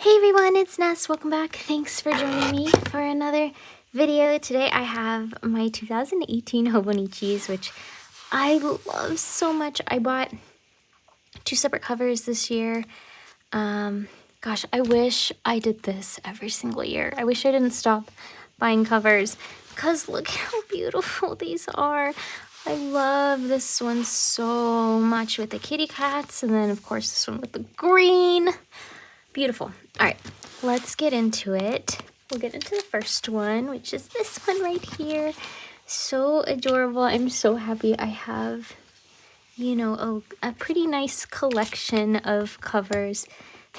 Hey everyone, it's Ness. Welcome back. Thanks for joining me for another video. Today I have my 2018 Hobonichis, which I love so much. I bought 2 separate covers this year. Gosh, I wish I did this every single year. I wish I didn't stop buying covers because look how beautiful these are. I love this one so much with the kitty cats, and then of course this one with the green. Beautiful. All right, let's get into it. We'll get into the first one, which is this one right here. So adorable. I'm so happy I have, you know, a pretty nice collection of covers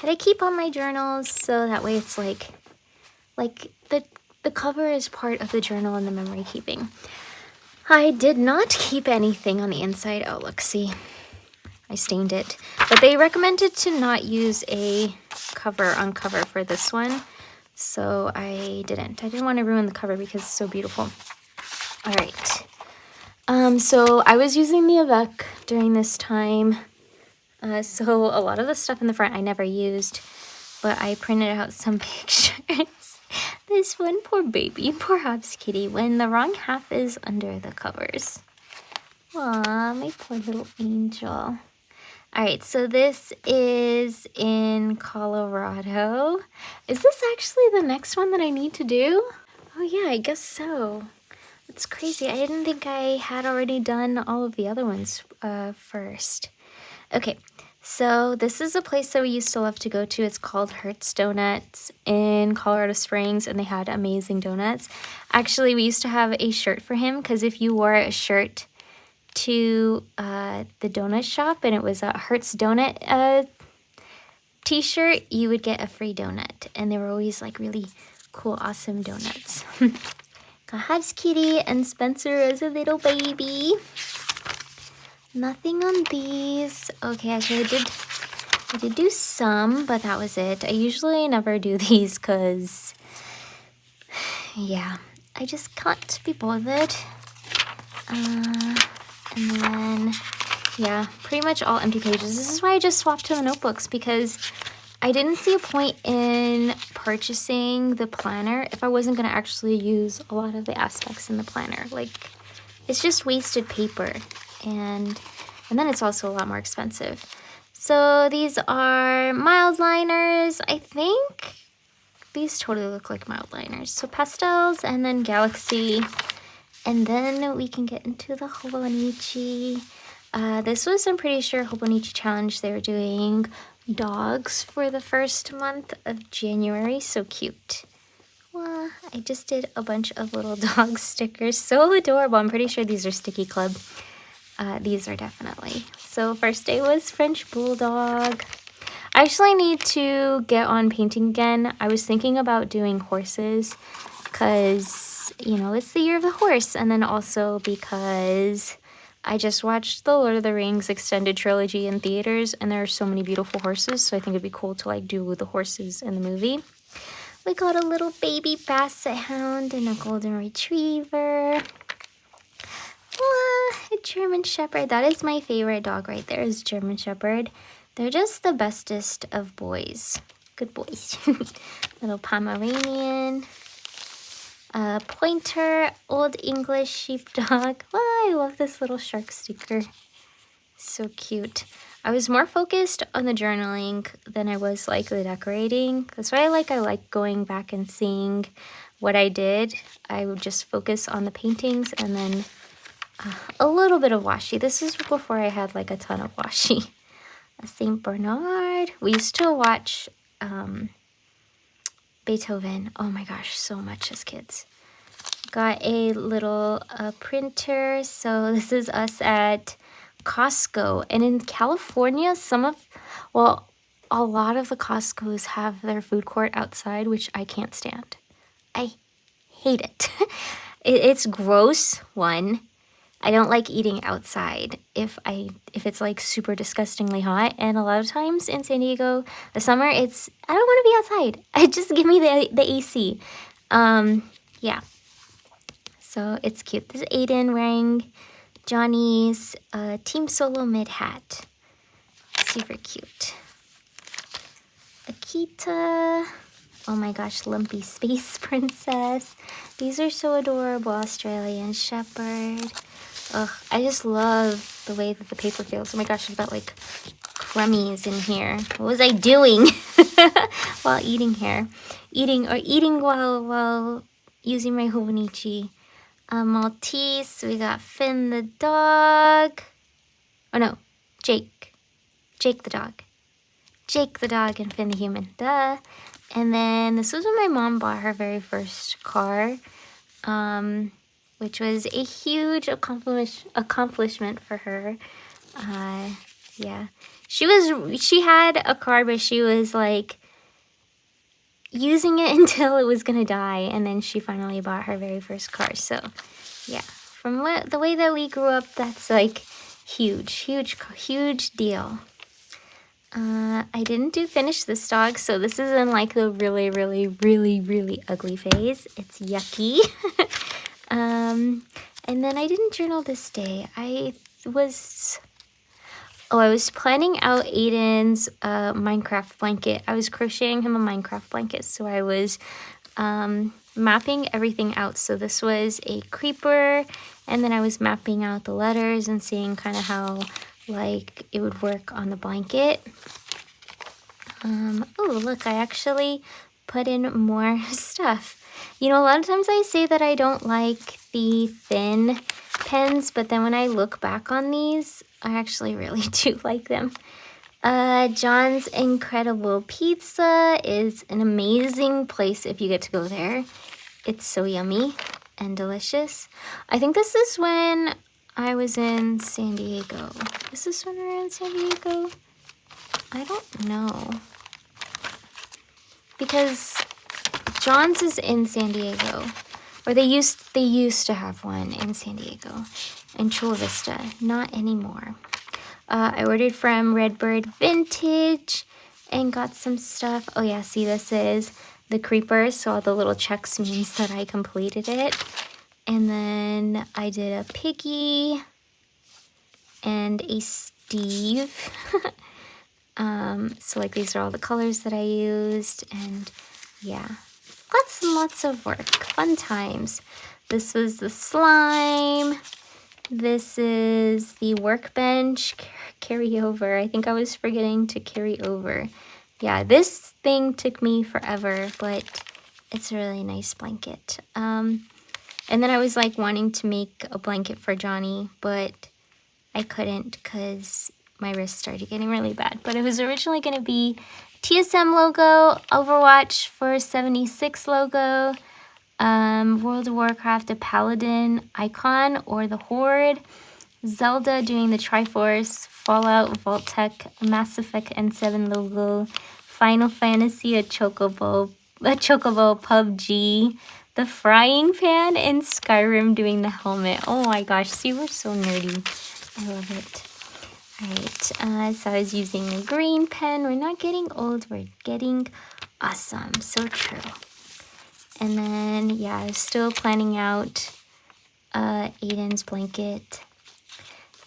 that I keep on my journals, so that way it's like the cover is part of the journal and the memory keeping. I did not keep anything on the inside. Oh, look, see, I stained it. But they recommended to not use a cover on cover for this one, so I didn't. I didn't want to ruin the cover because it's so beautiful. All right. So I was using the Avec during this time. So a lot of the stuff in the front I never used, but I printed out some pictures. This one, poor baby, poor Hobbs kitty, when the wrong half is under the covers. Aw, my poor little angel. All right, so this is in Colorado. Is this actually the next one that I need to do? Oh yeah, I guess so. It's crazy. I didn't think I had already done all of the other ones first. Okay, so this is a place that we used to love to go to. It's called Hertz Donuts in Colorado Springs, and they had amazing donuts. Actually, we used to have a shirt for him, because if you wore a shirt to the donut shop and it was a Hertz Donut t-shirt, you would get a free donut, and they were always like really cool, awesome donuts. Got Hobbs kitty and Spencer as a little baby. Nothing on these. Okay, actually I did do some, but that was it. I usually never do these because yeah, I just can't be bothered. And then, yeah, pretty much all empty pages. This is why I just swapped to the notebooks, because I didn't see a point in purchasing the planner if I wasn't going to actually use a lot of the aspects in the planner. Like, it's just wasted paper, and then it's also a lot more expensive. So these are mild liners. I think these totally look like mild liners. So pastels, and then Galaxy. And then we can get into the Hobonichi. This was, I'm pretty sure, Hobonichi Challenge. They were doing dogs for the first month of January. So cute. Well, I just did a bunch of little dog stickers. So adorable. I'm pretty sure these are Sticky Club. These are definitely. So first day was French Bulldog. I actually need to get on painting again. I was thinking about doing horses because, you know, it's the year of the horse, and then also because I just watched the Lord of the Rings extended trilogy in theaters, and there are so many beautiful horses, so I think it'd be cool to like do the horses in the movie. We got a little baby basset hound and a golden retriever. A German Shepherd. That is my favorite dog right there, is German Shepherd. They're just the bestest of boys. Good boys. Little Pomeranian. Pointer, Old English Sheepdog. Oh, I love this little shark sticker. So cute. I was more focused on the journaling than I was like the decorating. That's why I like going back and seeing what I did. I would just focus on the paintings and then a little bit of washi. This is before I had like a ton of washi. A Saint Bernard. We used to watch Beethoven. Oh my gosh, so much as kids. Got a little printer. So this is us at Costco. And in California, a lot of the Costcos have their food court outside, which I can't stand. I hate it. It's gross, one. I don't like eating outside if it's like super disgustingly hot, and a lot of times in San Diego, the summer, I don't want to be outside. Just give me the AC. Yeah. So it's cute. This is Aiden wearing Johnny's Team Solo mid hat. Super cute. Akita. Oh my gosh, Lumpy Space Princess. These are so adorable. Australian Shepherd. Ugh, I just love the way that the paper feels. Oh my gosh, I've got like crummies in here. What was I doing while eating here? Eating while using my Hobonichi. Maltese. We got Finn the dog. Oh no, Jake. Jake the dog. Jake the dog and Finn the human. Duh. And then this was when my mom bought her very first car, which was a huge accomplishment for her. Yeah. She had a car, but she was like using it until it was gonna die, and then she finally bought her very first car. So yeah, from the way that we grew up, that's like huge deal. I didn't finish this dog, so this is in like the really ugly phase. It's yucky. And then I didn't journal this day. I was planning out Aiden's Minecraft blanket. I was crocheting him a Minecraft blanket, so I was mapping everything out. So this was a creeper, and then I was mapping out the letters and seeing kind of how like it would work on the blanket. Oh look, I actually put in more stuff. You know, a lot of times I say that I don't like the thin pens, but then when I look back on these, I actually really do like them. John's Incredible Pizza is an amazing place if you get to go there. It's so yummy and delicious. I think this is when I was in San Diego. Is this when we were in San Diego? I don't know. Because John's is in San Diego. Or they used to have one in San Diego. In Chula Vista. Not anymore. I ordered from Redbird Vintage and got some stuff. Oh yeah, see, this is the creeper. So all the little checks means that I completed it. And then I did a Piggy and a Steve. So like these are all the colors that I used, and yeah, lots and lots of work, fun times. This was the slime. This is the workbench carryover. I think I was forgetting to carry over. Yeah, this thing took me forever, but it's a really nice blanket. And then I was like wanting to make a blanket for Johnny, but I couldn't because my wrist started getting really bad. But it was originally going to be TSM logo, Overwatch 476 logo, World of Warcraft, a Paladin icon or the Horde, Zelda doing the Triforce, Fallout, Vault-Tec, Mass Effect N7 logo, Final Fantasy, a Chocobo, PUBG, the frying pan, and Skyrim doing the helmet. Oh my gosh, see, we're so nerdy. I love it. Alright, so I was using a green pen. We're not getting old, we're getting awesome. So true. And then, yeah, I was still planning out Aiden's blanket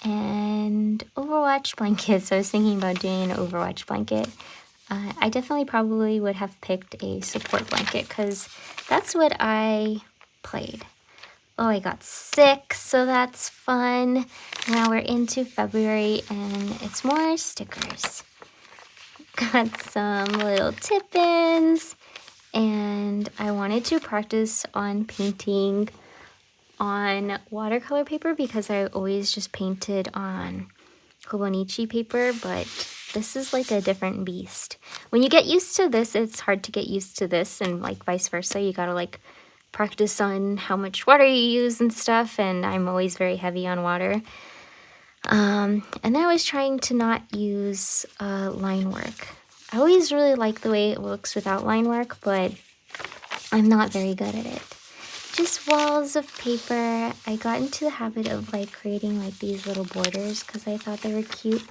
and Overwatch blankets. So I was thinking about doing an Overwatch blanket. I definitely probably would have picked a support blanket because that's what I played. Oh, I got sick, so that's fun. Now we're into February and it's more stickers. Got some little tip-ins, and I wanted to practice on painting on watercolor paper because I always just painted on Hobonichi paper, but this is like a different beast. When you get used to this, it's hard to get used to this, and like vice versa. You gotta like practice on how much water you use and stuff, and I'm always very heavy on water. And then I was trying to not use line work. I always really like the way it looks without line work, but I'm not very good at it. Just walls of paper. I got into the habit of like creating like these little borders because I thought they were cute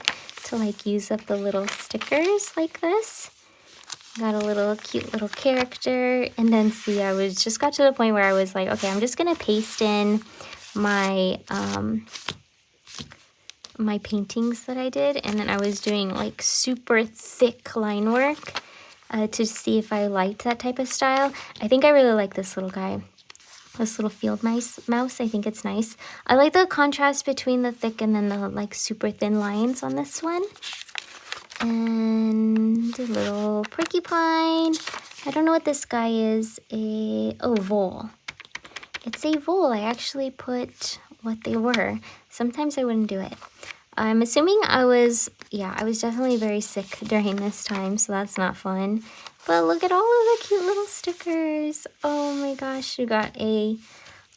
to like use up the little stickers like this. Got a little cute little character, and then see, I was just got to the point where I was like, okay, I'm just gonna paste in my my paintings that I did, and then I was doing like super thick line work, to see if I liked that type of style. I think I really like this little guy. This little field mouse, I think it's nice. I like the contrast between the thick and then the like super thin lines on this one. And a little porcupine. I don't know what this guy is. Vole. It's a vole. I actually put what they were. Sometimes I wouldn't do it. I'm assuming I was definitely very sick during this time, so that's not fun. But look at all of the cute little stickers. Oh my gosh, you got I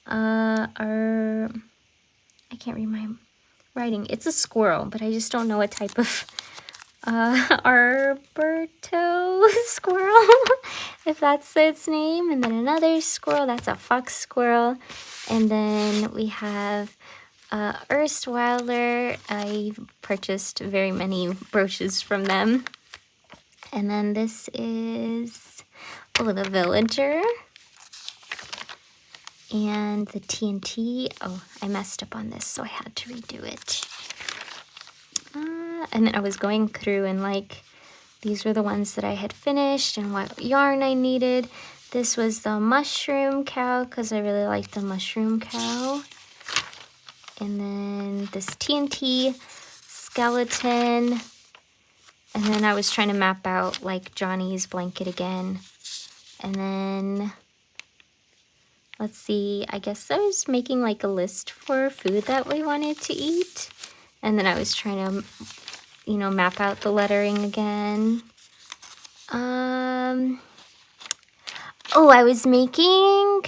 can't read my writing. It's a squirrel, but I just don't know what type of Arberto squirrel, if that's its name. And then another squirrel, that's a fox squirrel. And then we have Erstweiler. I purchased very many brooches from them. And then this is the villager. And the TNT. Oh, I messed up on this, so I had to redo it. And then I was going through and like, these were the ones that I had finished and what yarn I needed. This was the mushroom cow because I really like the mushroom cow. And then this TNT skeleton. And then I was trying to map out like Johnny's blanket again. And then, let's see, I guess I was making like a list for food that we wanted to eat. And then I was trying to, map out the lettering again. I was making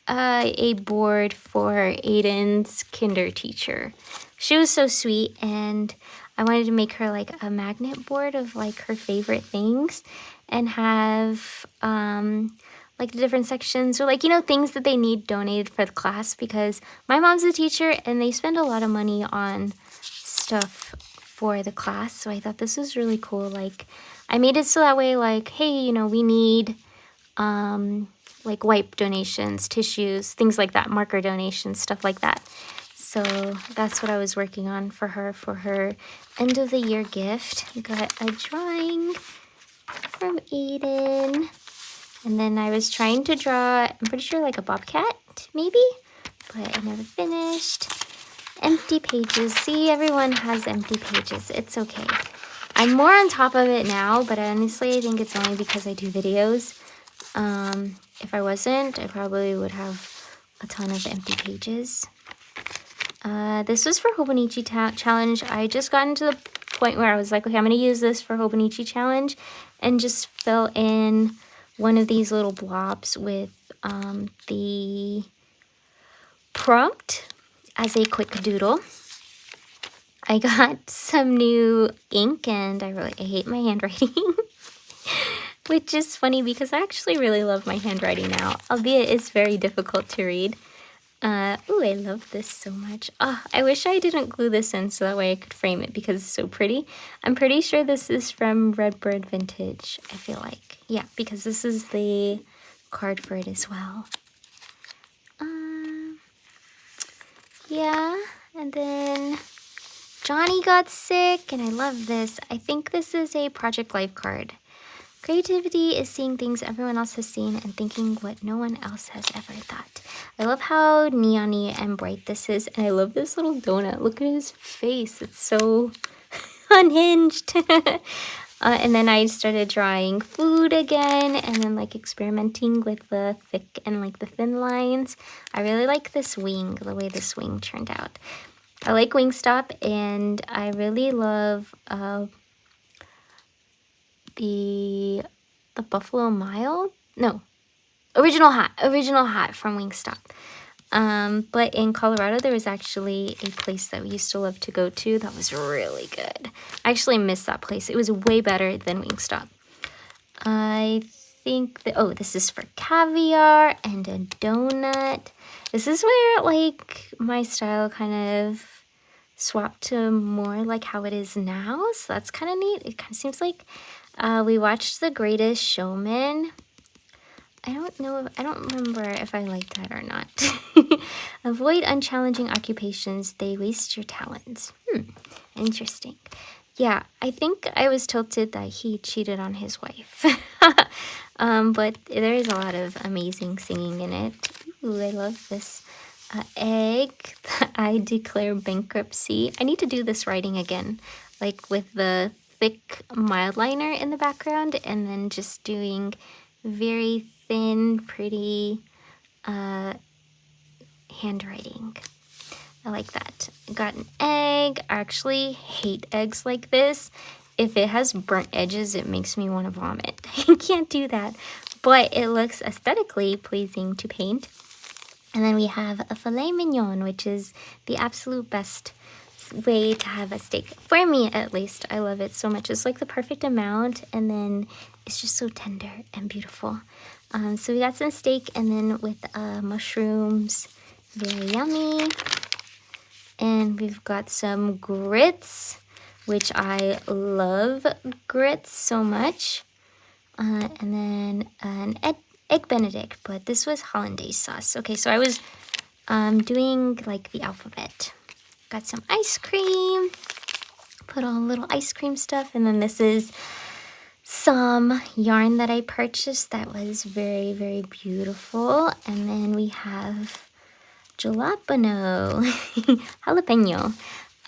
a board for Aiden's kinder teacher. She was so sweet, and I wanted to make her like a magnet board of like her favorite things and have like the different sections or like, things that they need donated for the class, because my mom's a teacher and they spend a lot of money on stuff for the class. So I thought this was really cool. Like I made it so that way, like, hey, we need like wipe donations, tissues, things like that, marker donations, stuff like that. So that's what I was working on for her end of the year gift. We got a drawing from Aiden. And then I was trying to draw, I'm pretty sure like a bobcat, maybe? But I never finished. Empty pages. See, everyone has empty pages. It's okay. I'm more on top of it now, but honestly, I think it's only because I do videos. If I wasn't, I probably would have a ton of empty pages. This was for Hobonichi Challenge. I just gotten to the point where I was like, okay, I'm going to use this for Hobonichi Challenge and just fill in one of these little blobs with the prompt as a quick doodle. I got some new ink and I hate my handwriting. Which is funny because I actually really love my handwriting now, albeit it's very difficult to read. Ooh, I love this so much. Oh, I wish I didn't glue this in so that way I could frame it because it's so pretty. I'm pretty sure this is from Redbird Vintage, I feel like. Yeah, because this is the card for it as well. Yeah, and then Johnny got sick, and I love this. I think this is a Project Life card. Creativity is seeing things everyone else has seen and thinking what no one else has ever thought. I love how neon-y and bright this is, and I love this little donut. Look at his face. It's so unhinged. And then I started drawing food again and then like experimenting with the thick and like the thin lines. I really like this wing, the way this wing turned out. I like Wingstop, and I really love the Buffalo Mild? No, Original Hot from Wingstop. But in Colorado, there was actually a place that we used to love to go to that was really good. I actually miss that place. It was way better than Wingstop. I think that, this is for caviar and a donut. This is where, like, my style kind of swapped to more like how it is now. So that's kind of neat. It kind of seems like we watched The Greatest Showman. I don't remember if I like that or not. Avoid unchallenging occupations. They waste your talents. Interesting. yeah, I think I was tilted that he cheated on his wife. But there is a lot of amazing singing in it. Ooh, I love this. Egg, I declare bankruptcy. I need to do this writing again, like with the thick mild liner in the background, and then just doing very thin, pretty handwriting. I like that. Got an egg. I actually hate eggs like this. If it has burnt edges, it makes me want to vomit. I can't do that. But it looks aesthetically pleasing to paint. And then we have a filet mignon, which is the absolute best way to have a steak. For me, at least. I love it so much. It's like the perfect amount, and then it's just so tender and beautiful. So we got some steak, and then with mushrooms. Very yummy. And we've got some grits, which I love grits so much. And then an egg benedict, but this was hollandaise sauce. Okay, so I was doing like the alphabet. Got some ice cream, put all little ice cream stuff, and then this is some yarn that I purchased that was very, very beautiful. And then we have jalapeno, jalapeno.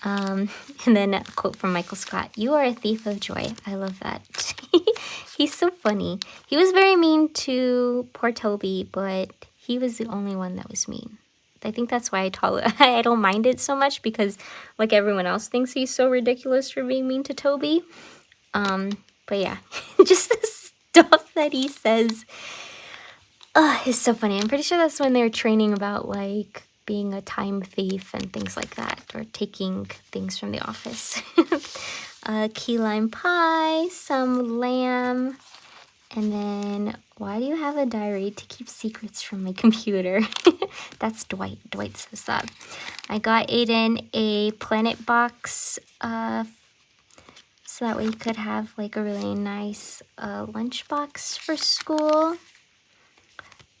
And then a quote from Michael Scott, "You are a thief of joy." I love that. He's so funny. He was very mean to poor Toby, but he was the only one that was mean. I think that's why I don't mind it so much, because like everyone else thinks he's so ridiculous for being mean to Toby. But yeah, just the stuff that he says is so funny. I'm pretty sure that's when they're training about like being a time thief and things like that, or taking things from the office. Key lime pie, some lamb, and then why do you have a diary? To keep secrets from my computer. That's Dwight. Dwight says that. I got Aiden a Planet box so that way he could have like a really nice lunch box for school.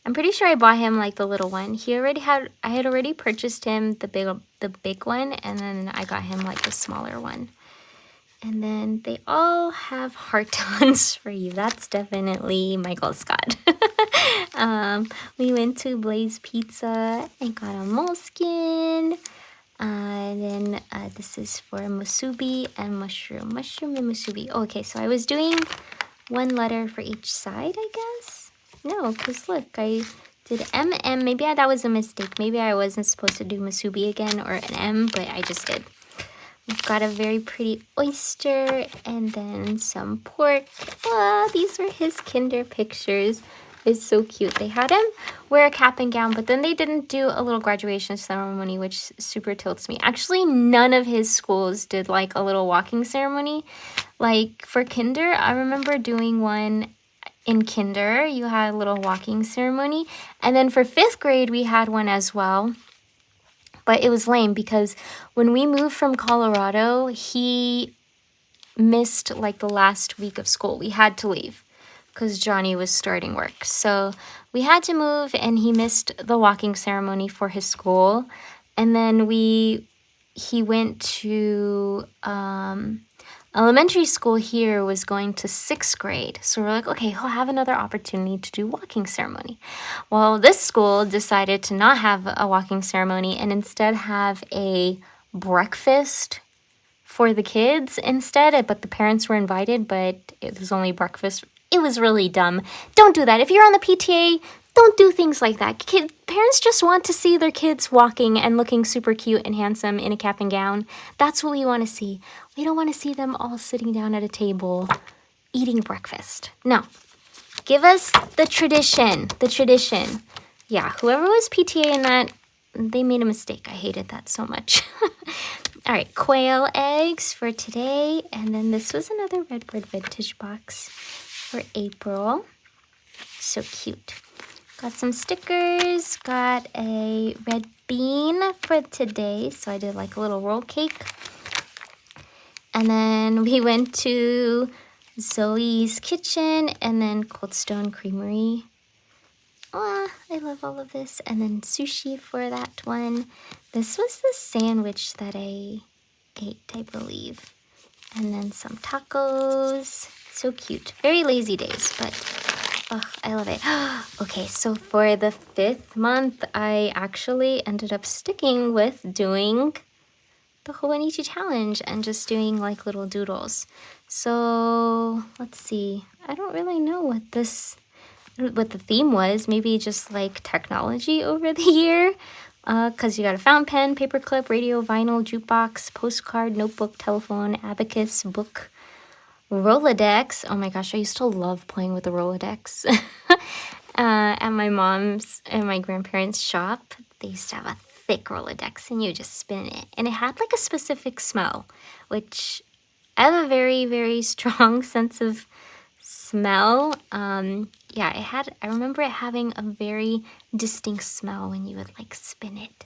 I'm pretty sure I bought him like the little one. I had already purchased him the big one, and then I got him like the smaller one. And then they all have heart tons for you. That's definitely Michael Scott. We went to Blaze Pizza and got a moleskin. And then this is for musubi and mushroom. Mushroom and musubi. Okay, so I was doing one letter for each side, I guess. No, because look, I did MM. Maybe that was a mistake. Maybe I wasn't supposed to do musubi again or an M, but I just did. We've got a very pretty oyster and then some pork. These were his kinder pictures. It's so cute. They had him wear a cap and gown, but then they didn't do a little graduation ceremony, which super tilts me. Actually, none of his schools did like a little walking ceremony. Like for kinder, I remember doing one in kinder. You had a little walking ceremony. And then for 5th grade, we had one as well. But it was lame because when we moved from Colorado, he missed like the last week of school. We had to leave because Johnny was starting work. So we had to move, and he missed the walking ceremony for his school. And then he went to elementary school here, was going to 6th grade. So we're like, okay, he'll have another opportunity to do walking ceremony. Well, this school decided to not have a walking ceremony and instead have a breakfast for the kids instead. But the parents were invited, but it was only breakfast. It was really dumb. Don't do that. If you're on the PTA, don't do things like that. Parents just want to see their kids walking and looking super cute and handsome in a cap and gown. That's what we want to see. We don't want to see them all sitting down at a table eating breakfast. No. Give us the tradition. The tradition. Yeah, whoever was PTA in that, they made a mistake. I hated that so much. All right, quail eggs for today. And then this was another Redbird Vintage box for April. So cute. Got some stickers. Got a red bean for today. So I did like a little roll cake. And then we went to Zoe's Kitchen and then Cold Stone Creamery. I love all of this. And then sushi for that one. This was the sandwich that I ate, I believe. And then some tacos. So cute. Very lazy days, but oh, I love it. Okay, so for the 5th month, I actually ended up sticking with doing the Hobonichi challenge and just doing like little doodles. So let's see. I don't really know what the theme was. Maybe just like technology over the year. Because you got a fountain pen, paperclip, radio, vinyl, jukebox, postcard, notebook, telephone, abacus, book, Rolodex. Oh my gosh, I used to love playing with the Rolodex. At my mom's and my grandparents' shop, they used to have a thick Rolodex and you just spin it. And it had like a specific smell, which I have a very, very strong sense of smell. Yeah, I remember it having a very distinct smell when you would like spin it.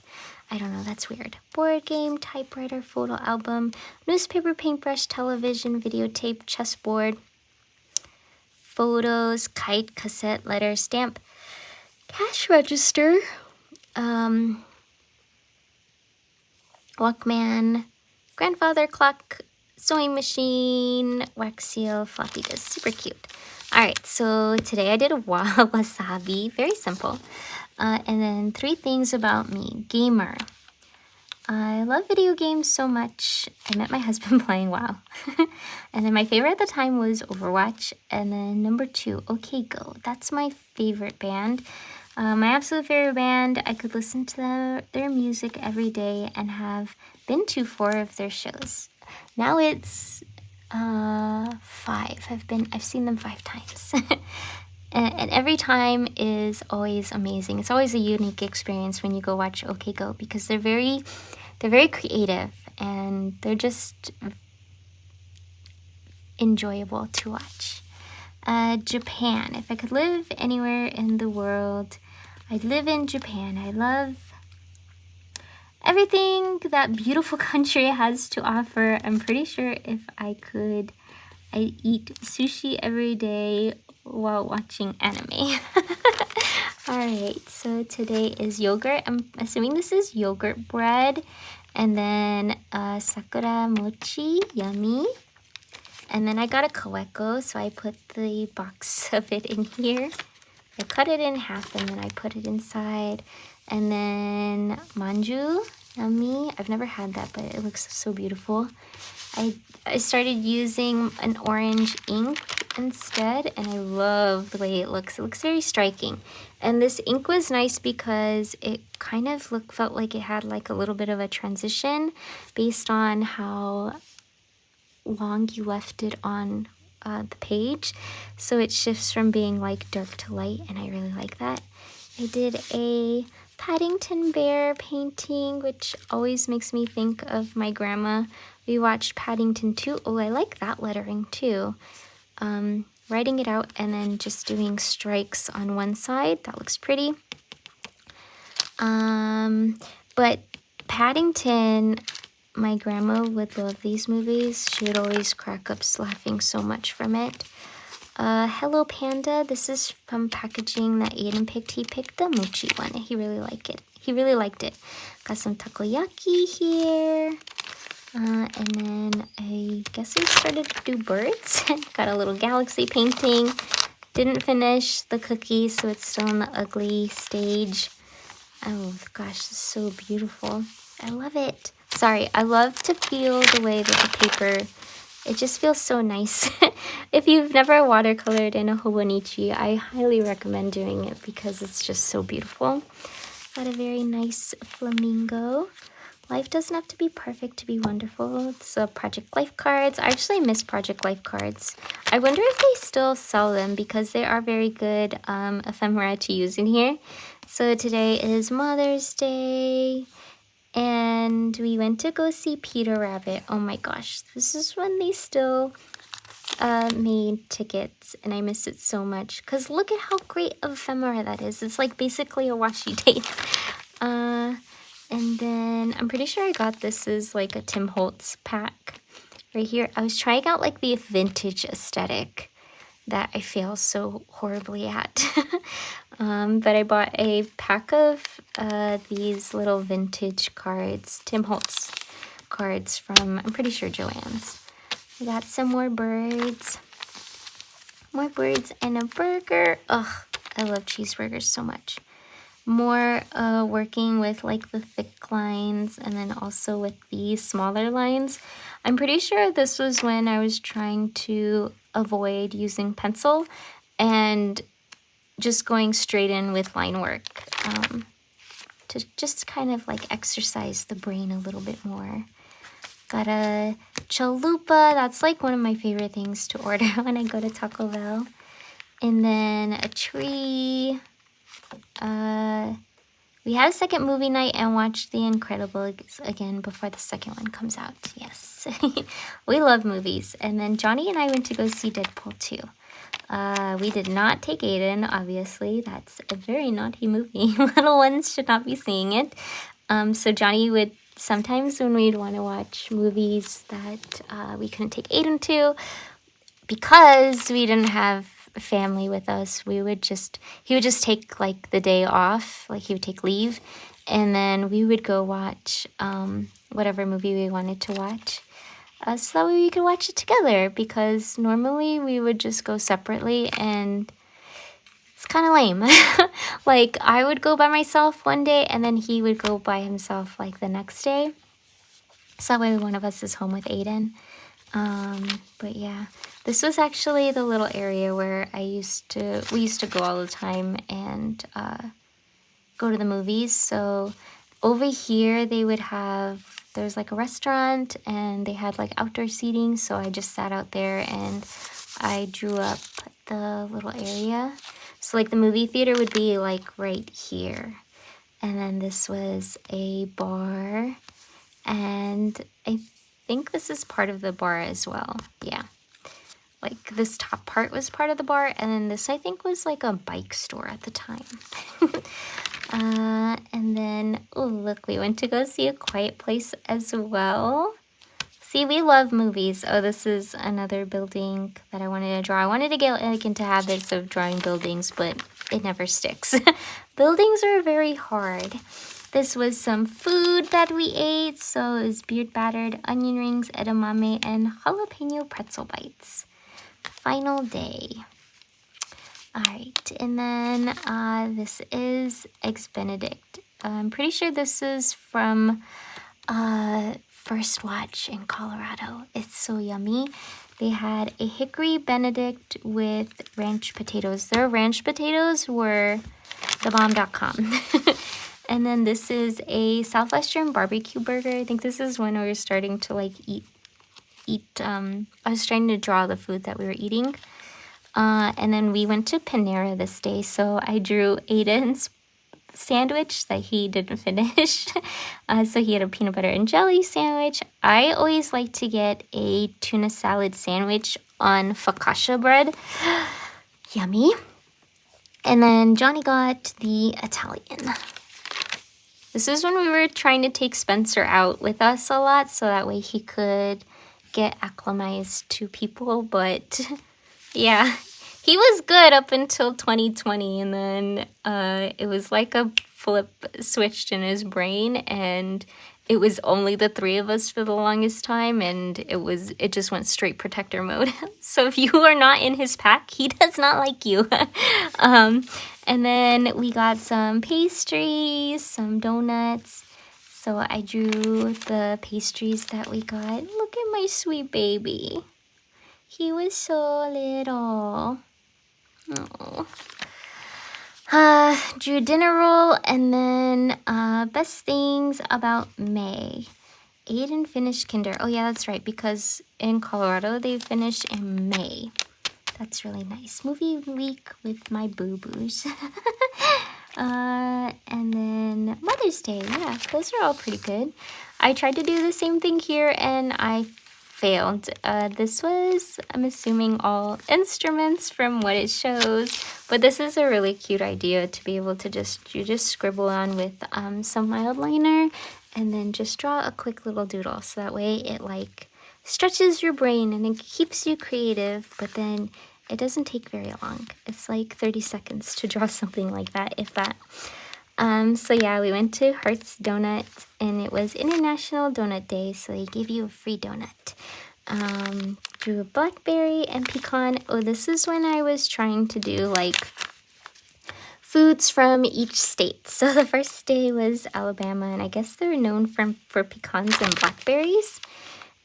I don't know, that's weird. Board game, typewriter, photo album, newspaper, paintbrush, television, videotape, chessboard, photos, kite, cassette, letter, stamp, cash register, Walkman, grandfather clock, sewing machine, wax seal, floppy disk. Super cute. Alright, so today I did a wasabi. Very simple. And then 3 things about me. Gamer. I love video games so much. I met my husband playing WoW. And then my favorite at the time was Overwatch. And then number 2, OK Go. That's my favorite band. My absolute favorite band. I could listen to their music every day and have been to 4 of their shows. Now it's 5. I've seen them 5 times. And every time is always amazing. It's always a unique experience when you go watch OK Go because they're very creative and they're just enjoyable to watch. Japan. If I could live anywhere in the world, I'd live in Japan. I love everything that beautiful country has to offer. I'm pretty sure if I could, I'd eat sushi every day while watching anime. Alright, so today is yogurt. I'm assuming this is yogurt bread. And then sakura mochi, yummy. And then I got a kaweko, so I put the box of it in here. I cut it in half and then I put it inside. And then manju, yummy. I've never had that, but it looks so beautiful. I started using an orange ink instead, and I love the way it looks. It looks very striking. And this ink was nice because it kind of felt like it had like a little bit of a transition based on how long you left it on the page. So it shifts from being like dark to light, and I really like that. I did a Paddington Bear painting, which always makes me think of my grandma. We watched Paddington 2. Oh, I like that lettering too. Writing it out and then just doing strikes on one side. That looks pretty. But Paddington, my grandma would love these movies. She would always crack up laughing so much from it. Hello Panda. This is from packaging that Aiden picked. He picked the mochi one. He really liked it. Got some takoyaki here. And then I guess I started to do birds. Got a little galaxy painting. Didn't finish the cookie, so it's still in the ugly stage. Oh gosh, this is so beautiful. I love it. Sorry, I love to feel the way that the paper, it just feels so nice. If you've never watercolored in a Hobonichi, I highly recommend doing it because it's just so beautiful. Got a very nice flamingo. Life doesn't have to be perfect to be wonderful. It's Project Life cards. I actually miss Project Life cards. I wonder if they still sell them because they are very good ephemera to use in here. So today is Mother's Day. And we went to go see Peter Rabbit. Oh my gosh, this is when they still made tickets, and I miss it so much. Because look at how great of ephemera that is. It's like basically a washi tape. And then I'm pretty sure I got this as like a Tim Holtz pack right here. I was trying out like the vintage aesthetic that I fail so horribly at. But I bought a pack of these little vintage cards, Tim Holtz cards from, I'm pretty sure, Joann's. We got some more birds. More birds and a burger. Ugh, I love cheeseburgers so much. More working with like the thick lines and then also with the smaller lines. I'm pretty sure this was when I was trying to avoid using pencil and just going straight in with line work to just kind of like exercise the brain a little bit more. Got a chalupa. That's like one of my favorite things to order when I go to Taco Bell. And then a tree. We had a second movie night and watched The Incredibles again before the second one comes out. Yes. We love movies. And then Johnny and I went to go see Deadpool 2. We did not take Aiden, obviously. That's a very naughty movie. Little ones should not be seeing it. So Johnny would sometimes when we'd want to watch movies that we couldn't take Aiden to, because we didn't have family with us, he would just take like the day off, like he would take leave, and then we would go watch whatever movie we wanted to watch, so that way we could watch it together, because normally we would just go separately and it's kind of lame. Like I would go by myself one day and then he would go by himself like the next day, so that way one of us is home with Aiden. But yeah, this was actually the little area where we used to go all the time and go to the movies. So over here there's like a restaurant and they had like outdoor seating, so I just sat out there and I drew up the little area. So like the movie theater would be like right here, and then this was a bar, and I think this is part of the bar as well. Yeah, like this top part was part of the bar, and then this I think was like a bike store at the time. And then, oh look, we went to go see A Quiet Place as well. See, we love movies. Oh, this is another building that I wanted to draw. I wanted to get like into habits of drawing buildings, but it never sticks. Buildings are very hard. This was some food that we ate. So it was beard battered onion rings, edamame, and jalapeno pretzel bites. Final day. Alright, and then this is Eggs Benedict. I'm pretty sure this is from First Watch in Colorado. It's so yummy. They had a hickory benedict with ranch potatoes. Their ranch potatoes were thebomb.com. And then this is a Southwestern barbecue burger. I think this is when we were starting to like eat. I was trying to draw the food that we were eating. And then we went to Panera this day, so I drew Aiden's sandwich that he didn't finish. So he had a peanut butter and jelly sandwich. I always like to get a tuna salad sandwich on focaccia bread. Yummy. And then Johnny got the Italian. This is when we were trying to take Spencer out with us a lot, so that way he could get acclimatized to people, but yeah. He was good up until 2020, and then it was like a flip switched in his brain, and it was only the three of us for the longest time, and it just went straight protector mode. So if you are not in his pack, he does not like you. And then we got some pastries, some donuts. So I drew the pastries that we got. Look at my sweet baby. He was so little. Oh. Drew dinner roll, and then best things about May. Aiden finished kinder. Oh yeah, that's right, because in Colorado they finish in May. That's really nice. Movie week with my boo-boos. And then Mother's Day. Yeah, those are all pretty good. I tried to do the same thing here and I failed. This was, I'm assuming, all instruments from what it shows, but this is a really cute idea to be able to just scribble on with some mild liner and then just draw a quick little doodle, so that way it like stretches your brain and it keeps you creative, but then it doesn't take very long. It's like 30 seconds to draw something like that, if that. So yeah, we went to Hearts Donut, and it was International Donut Day, so they gave you a free donut. Drew a blackberry and pecan. Oh, this is when I was trying to do like foods from each state. So the first day was Alabama, and I guess they're known for pecans and blackberries.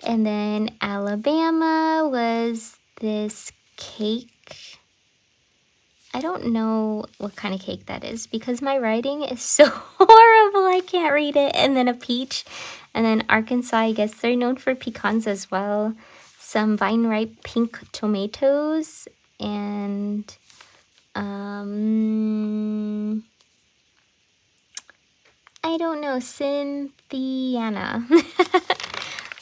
And then Alabama was this cake. I don't know what kind of cake that is because my writing is so horrible I can't read it. And then a peach. And then Arkansas, I guess they're known for pecans as well. Some vine ripe pink tomatoes and I don't know, Cynthiana.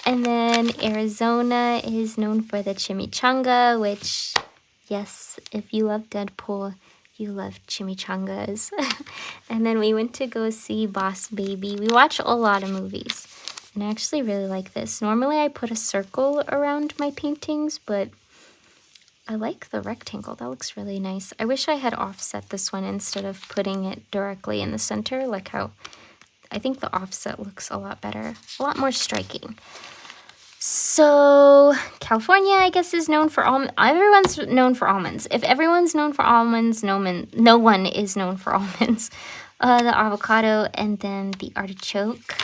And then Arizona is known for the chimichanga, which, yes, if you love Deadpool, you love chimichangas. And then we went to go see Boss Baby. We watch a lot of movies, and I actually really like this. Normally I put a circle around my paintings, but I like the rectangle. That looks really nice. I wish I had offset this one instead of putting it directly in the center, like how I think the offset looks a lot better, a lot more striking. So California, I guess, is known for everyone's known for almonds. If everyone's known for almonds, no one is known for almonds. The avocado and then the artichoke.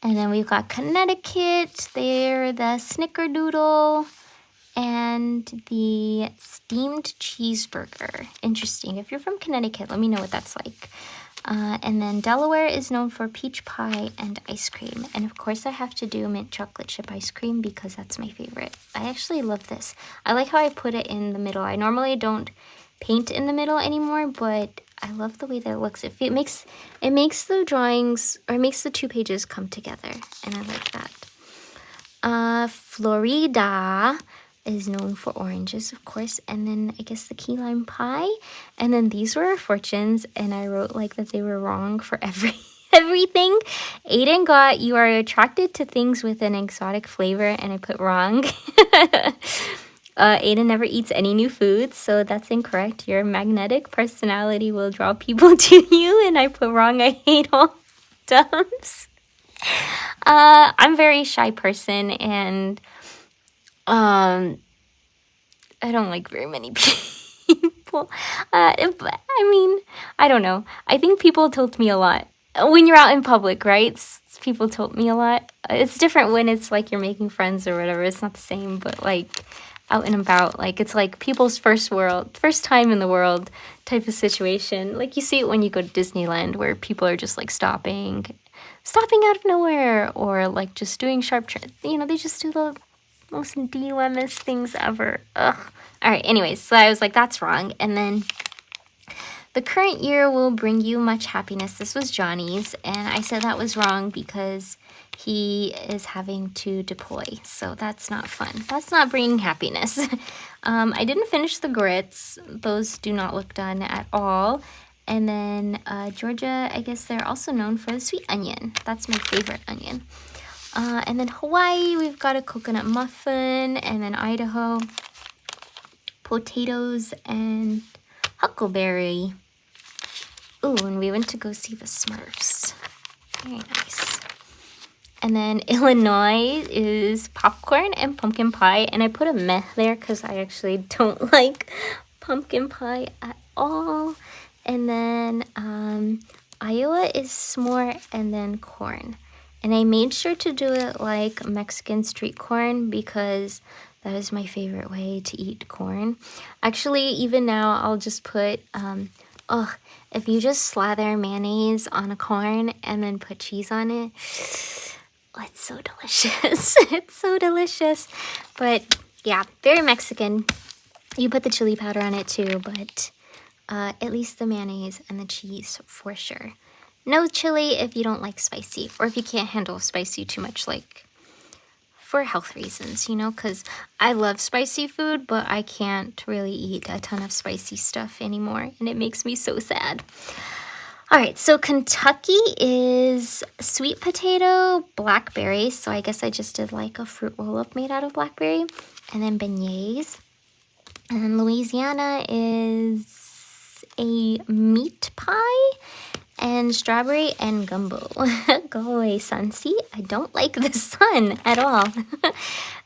And then we've got Connecticut. They're the snickerdoodle and the steamed cheeseburger. Interesting. If you're from Connecticut, let me know what that's like. And then Delaware is known for peach pie and ice cream. And of course I have to do mint chocolate chip ice cream because that's my favorite. I actually love this. I like how I put it in the middle. I normally don't paint in the middle anymore, but I love the way that it looks. It makes the drawings, or it makes the 2 pages come together, and I like that. Florida is known for oranges, of course, and then I guess the key lime pie. And then these were our fortunes, and I wrote like that they were wrong for everything. Aiden got, you are attracted to things with an exotic flavor, and I put wrong. Aiden never eats any new foods, so that's incorrect. Your magnetic personality will draw people to you, and I put wrong. I hate all dumps. I'm a very shy person, and I don't like very many people. I mean, I don't know. I think people tilt me a lot. When you're out in public, right? People tilt me a lot. It's different when it's like you're making friends or whatever. It's not the same, but like out and about, like it's like people's first time in the world type of situation. Like you see it when you go to Disneyland where people are just like stopping out of nowhere, or like just doing sharp turns. They just do the most DMS things ever. Ugh. All right, anyways, so I was like, that's wrong. And then the current year will bring you much happiness. This was Johnny's, and I said that was wrong because he is having to deploy. So that's not fun. That's not bringing happiness. I didn't finish the grits. Those do not look done at all. And then Georgia, I guess they're also known for the sweet onion. That's my favorite onion. And then Hawaii, we've got a coconut muffin, and then Idaho, potatoes and huckleberry. Ooh, and we went to go see the Smurfs. Very nice. And then Illinois is popcorn and pumpkin pie, and I put a meh there because I actually don't like pumpkin pie at all. And then Iowa is s'more and then corn. And I made sure to do it like Mexican street corn because that is my favorite way to eat corn. Actually, even now, I'll just put, if you just slather mayonnaise on a corn and then put cheese on it, oh, it's so delicious. It's so delicious. But yeah, very Mexican. You put the chili powder on it too, but at least the mayonnaise and the cheese for sure. No chili if you don't like spicy, or if you can't handle spicy too much, like for health reasons, because I love spicy food, but I can't really eat a ton of spicy stuff anymore, and it makes me so sad. All right, so Kentucky is sweet potato, blackberry, so I guess I just did like a fruit roll-up made out of blackberry, and then beignets. And then Louisiana is a meat pie. and strawberry and gumbo. Go away, sun. See, I don't like the sun at all.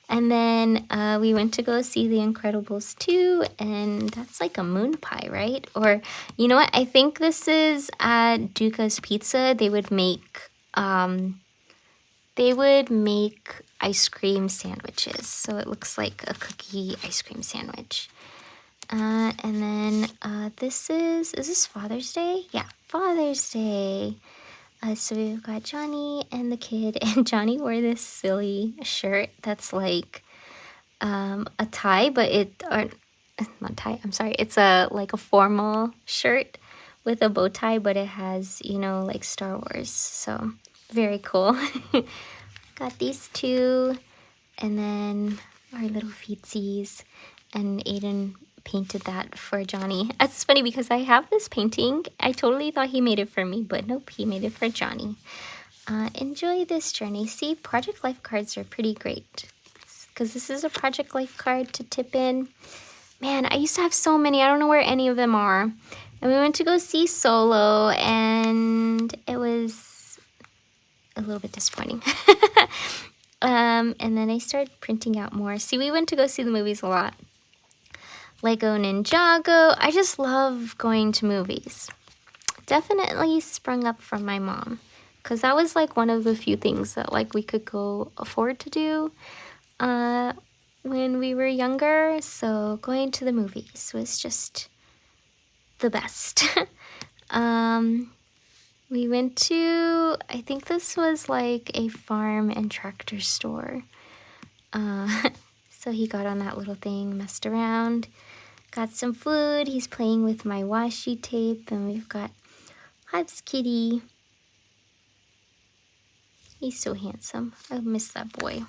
And then we went to go see The Incredibles 2, and that's like a moon pie, right? Or, you know what? I think this is at Duca's Pizza. They would make ice cream sandwiches. So it looks like a cookie ice cream sandwich. And then this is this Father's Day? Yeah, Father's Day. So we've got Johnny and the kid, and Johnny wore this silly shirt that's like a tie, but not tie, I'm sorry. It's like a formal shirt with a bow tie, but it has, you know, like Star Wars. So very cool. Got these two, and then our little feetsies, and Aiden painted that for Johnny. It's funny because I have this painting. I totally thought he made it for me, but nope, he made it for Johnny. Enjoy this journey. See, Project Life cards are pretty great because this is a Project Life card to tip in. Man, I used to have so many. I don't know where any of them are. And we went to go see Solo, and it was a little bit disappointing. And then I started printing out more. See, we went to go see the movies a lot. Lego Ninjago. I just love going to movies. Definitely sprung up from my mom, because that was like one of the few things that like we could go afford to do when we were younger. So going to the movies was just the best. We went to, I think this was like a farm and tractor store. So he got on that little thing, messed around, got some food. He's playing with my washi tape, and we've got Hive's kitty. He's so handsome. I miss that boy.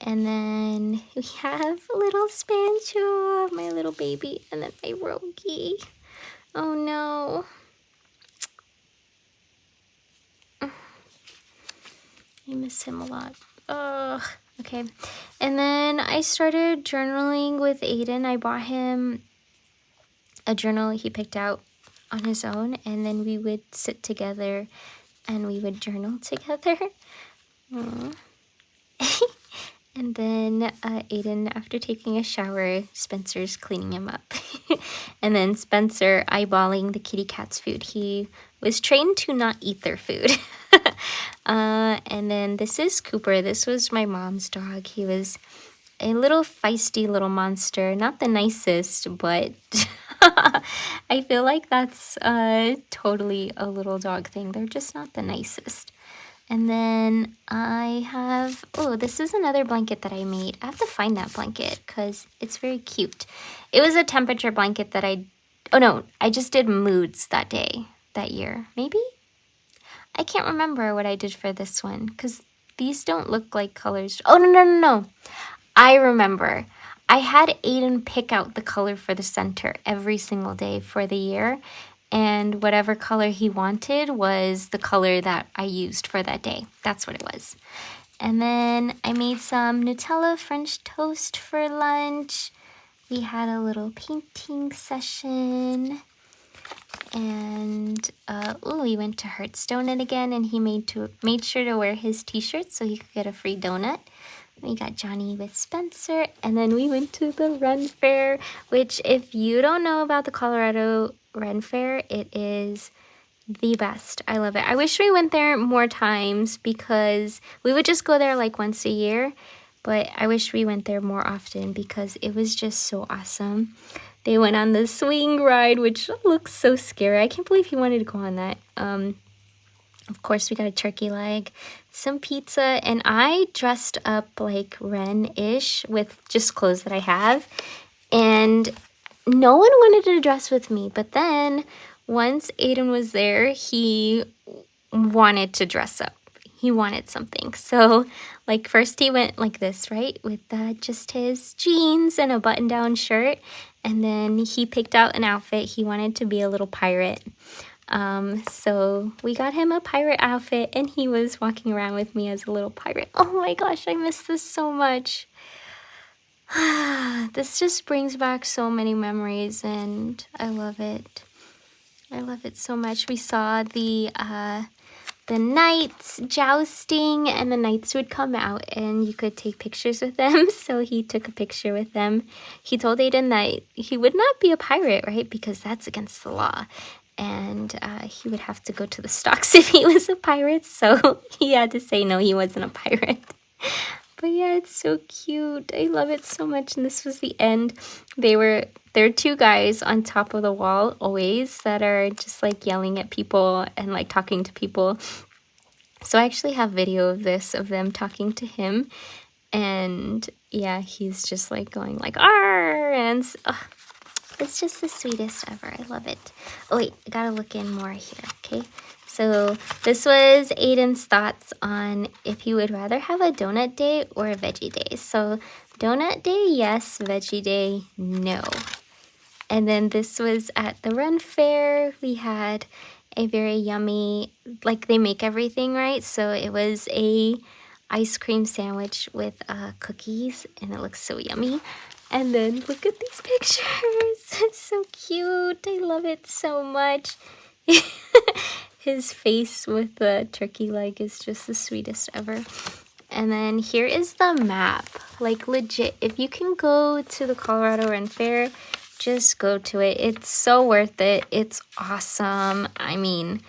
And then we have little Spancho, my little baby, and then my Rogie. Oh no. I miss him a lot. Ugh. Okay. And then I started journaling with Aiden. I bought him a journal he picked out on his own, and then we would sit together and we would journal together. And then Aiden, after taking a shower, Spencer's cleaning him up. And then Spencer eyeballing the kitty cat's food. He was trained to not eat their food. And then this is Cooper. This was my mom's dog. He was a little feisty little monster. Not the nicest, but I feel like that's totally a little dog thing. They're just not the nicest. And then I have, oh, this is another blanket that I made. I have to find that blanket because it's very cute. It was a temperature blanket that I just did moods that year. Maybe? I can't remember what I did for this one because these don't look like colors. Oh, no. I remember. I had Aiden pick out the color for the center every single day for the year. And whatever color he wanted was the color that I used for that day. That's what it was. And then I made some Nutella French toast for lunch. We had a little painting session. And we went to Hearthstone again, and he made sure to wear his t-shirt so he could get a free donut. We got Johnny with Spencer, and then we went to the Ren Fair, which if you don't know about the Colorado Ren Fair, it is the best. I love it. I wish we went there more times because we would just go there like once a year, but I wish we went there more often because it was just so awesome. They went on the swing ride, which looks so scary. I can't believe he wanted to go on that. Of course, we got a turkey leg, some pizza, and I dressed up like Ren-ish with just clothes that I have. And no one wanted to dress with me, but then once Aiden was there, he wanted to dress up. He wanted something. So, like, first he went like this, right? With just his jeans and a button-down shirt. And then he picked out an outfit. He wanted to be a little pirate. So we got him a pirate outfit, and he was walking around with me as a little pirate. Oh my gosh, I miss this so much. This just brings back so many memories, and I love it. I love it so much. We saw the knights jousting, and the knights would come out and you could take pictures with them. So he took a picture with them. He told Aiden that he would not be a pirate, right? Because that's against the law. And he would have to go to the stocks if he was a pirate. So he had to say no, he wasn't a pirate. But yeah, it's so cute. I love it so much. And this was the end. There are two guys on top of the wall always that are just like yelling at people and like talking to people. So I actually have video of this, of them talking to him. And yeah, he's just like going like, "Arr!" And it's just the sweetest ever. I love it. Oh wait, I gotta look in more here, okay? So this was Aiden's thoughts on if he would rather have a donut day or a veggie day. So donut day, yes. Veggie day, no. And then this was at the Run Fair. We had a very yummy, like they make everything, right? So it was a ice cream sandwich with cookies, and it looks so yummy. And then look at these pictures. It's so cute. I love it so much. His face with the turkey leg is just the sweetest ever. And then here is the map. Like legit, if you can go to the Colorado Run Fair, just go to it. It's so worth it. It's awesome. I mean,